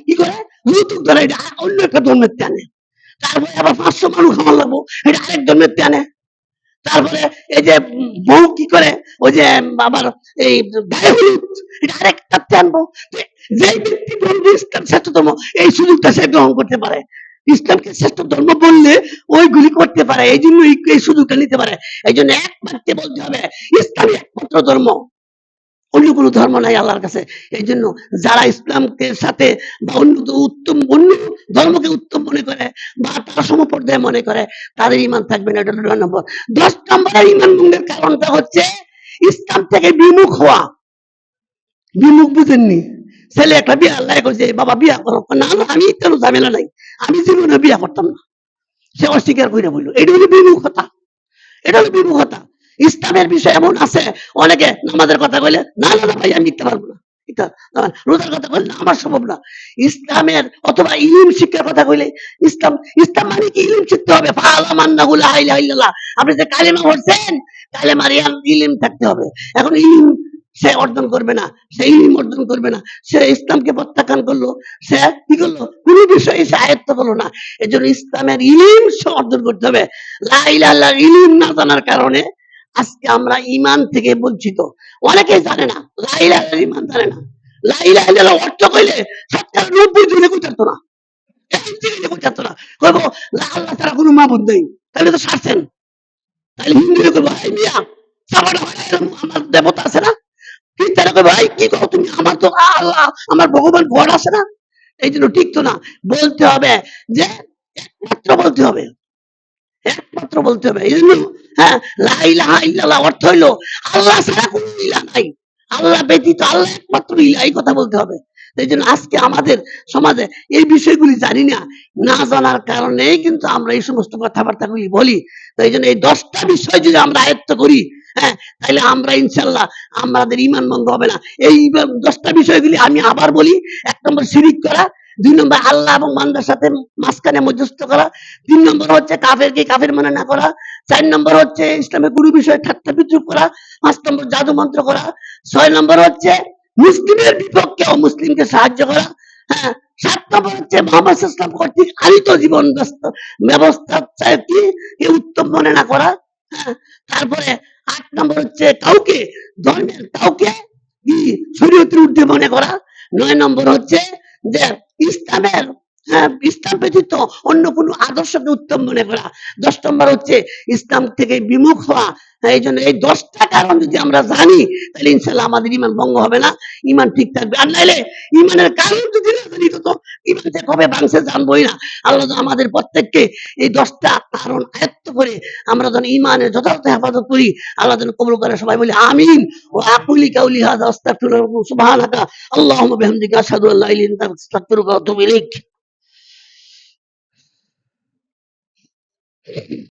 কি করে যৌতুক ধরে, এটা অন্য একটা ধর্মের টানে। তারপরে আবার 500 মানুষ খাওয়ার লাগবো, এটা আরেক ধর্মের টানে। তারপরে এই যে বউ কি করে ওই যে আবার এই গায়ে হলুদ, এটা আরেকটা টানবো। যে ব্যক্তি বলবে ইসলাম শ্রেষ্ঠ ধর্ম, এই সুযোগটা সে গ্রহণ করতে পারে। ইসলামকে শ্রেষ্ঠ ধর্ম বললে ওইগুলি করতে পারে, এই জন্য এই সুযোগটা নিতে পারে। এই জন্য একমাত্র বলতে হবে ইসলাম একমাত্র ধর্ম, অন্য কোনো ধর্ম নাই আল্লাহর কাছে। এই জন্য যারা ইসলামকে সাথে বা অন্য ধর্মকে উত্তম মনে করে বা তারা সমপর্যায়ে মনে করে, তাদের ইমান থাকবে না। এটা 9 নম্বর। 10 নম্বরের ইমান ভঙ্গের কারণটা হচ্ছে ইসলাম থেকে বিমুখ হওয়া। বিমুখ বুঝেননি, ছেলে একটা বিয়া আল্লাহ করছে, বাবা বিয়া করো, না না আমি কোনো ঝামেলা নাই, আমি জীবনে বিয়া করতাম না, সে অস্বীকার করে বললো। এটা হলো বিমুখতা, এটা হলো বিমুখতা। ইসলামের বিষয় এমন আছে, অনেকে নামাজের কথা কইলে না না না ভাই আমি নিতে পারবো না, রোজার কথা কইলে না আমার সম্ভব না। ইসলামের অথবা ইলম শিক্ষার কথা কইলে ইসলাম, ইসলাম মানে কি ইলম শিখতে হবে। আপনি যে কালেমা পড়ছেন, কালেমার ইলম থাকতে হবে। এখন ইলম সে অর্জন করবে না, সে ইলম অর্জন করবে না, সে ইসলামকে প্রত্যাখ্যান করলো, সে কি করলো কোন বিষয়ে সে আয়ত্ত করলো না। এই জন্য ইসলামের ইলম সে অর্জন করতে হবে। লা ইলাহা ইল্লাল্লাহ ইলম না জানার কারণে আজকে আমরা ইমান থেকে বঞ্চিত। অনেকেই জানে না লা ইলাহা ইল্লাল্লাহ, ইমান জানে না। লা ইলাহা ইল্লাল্লাহ অর্থ কইলে 90 জনে কইতারতো না, কইবো আল্লাহ ছাড়া কোনো মাবুদ নেই, তাহলে তো সারছেন। তাহলে হিন্দুরে কইবো এই মিয়া চাপাটা আমার দেবতা আছে না, খ্রিস্টানে কইবো ভাই কি কও তুমি, আমার তো আল্লাহ আমার ভগবান গড আছে না। এই জন্য ঠিক তো না, বলতে হবে যে একমাত্র বলতে হবে, একমাত্র বলতে হবে। এই জন্য হ্যাঁ, লা ইলাহা ইল্লাল্লাহ অর্থ হইলো আল্লাহ ছাড়া কোনো ইলাহ নাই, আল্লাহ ব্যতীত আল্লাহ একমাত্র ইলাহ, এই কথা বলতে হবে। এই জন্য আজকে আমাদের সমাজে এই বিষয়গুলি জানি না, না জানার কারণেই কিন্তু আমরা এই সমস্ত কথাবার্তাগুলি বলি। তো এই জন্য এই 10টা বিষয় যদি আমরা আয়ত্ত করি, হ্যাঁ, তাহলে আমরা ইনশাল্লাহ আমাদের ইমান ভঙ্গ হবে না। এই 10টা বিষয়গুলি আমি আবার বলি। 1 নম্বর শিরিক করা, 2 নম্বর আল্লাহ এবং বান্দার সাথে মাঝখানে মধ্যস্থ করা, 3 নম্বর হচ্ছে কাফেরকে কাফের মনে না করা, 4 নম্বর হচ্ছে ইসলামের গুরু বিষয়ে ঠাট্টা বিদ্রুপ করা, 5 নম্বর জাদু মন্ত্র করা, 6 নম্বর হচ্ছে মুসলিমের বিপক্ষে অমুসলিমকে সাহায্য করা, হ্যাঁ, 7 নম্বর হচ্ছে মোহাম্মদ ইসলাম কর্তৃক আনিত জীবন ব্যবস্থা কি উত্তম মনে না করা, হ্যাঁ, তারপরে 8 নম্বর হচ্ছে কাউকে ধর্মের কাউকে কি শরীয়তের ঊর্ধ্বে মনে করা, 9 নম্বর হচ্ছে যে ইসলামের ইসলাম ব্যতীত অন্য কোনো আদর্শকে উত্তম মনে করা, 10 নম্বর হচ্ছে ইসলাম থেকে বিমুখ হওয়া। এই জন্য এই 10টা কারণ যদি আমরা জানি, তাহলে ইনশাল্লাহ আমাদের ইমান ভঙ্গ হবে না, ইমান ঠিক থাকবে। আর নাইলে ইমানের কারণ যদি না জানি, তো ইমান যে কবে ভাঙছে জানবোই না। আল্লাহ আমাদের প্রত্যেককে এই 10টা কারণ আয়ত্ত করে আমরা যেন ইমানের যথাযথ হেফাজত করি, আল্লাহ যেন কবুল করে। সবাই বলি আমিন। ও আকুলি কাউলি হাযা আস্তাগফিরুল্লাহ সুবহানাকা আল্লাহুম্মা বিহামদিকা আশহাদু আল্লা ইলাহা ইল্লা আনতা আস্তাগফিরুকা ওয়া আতুবু ইলাইক।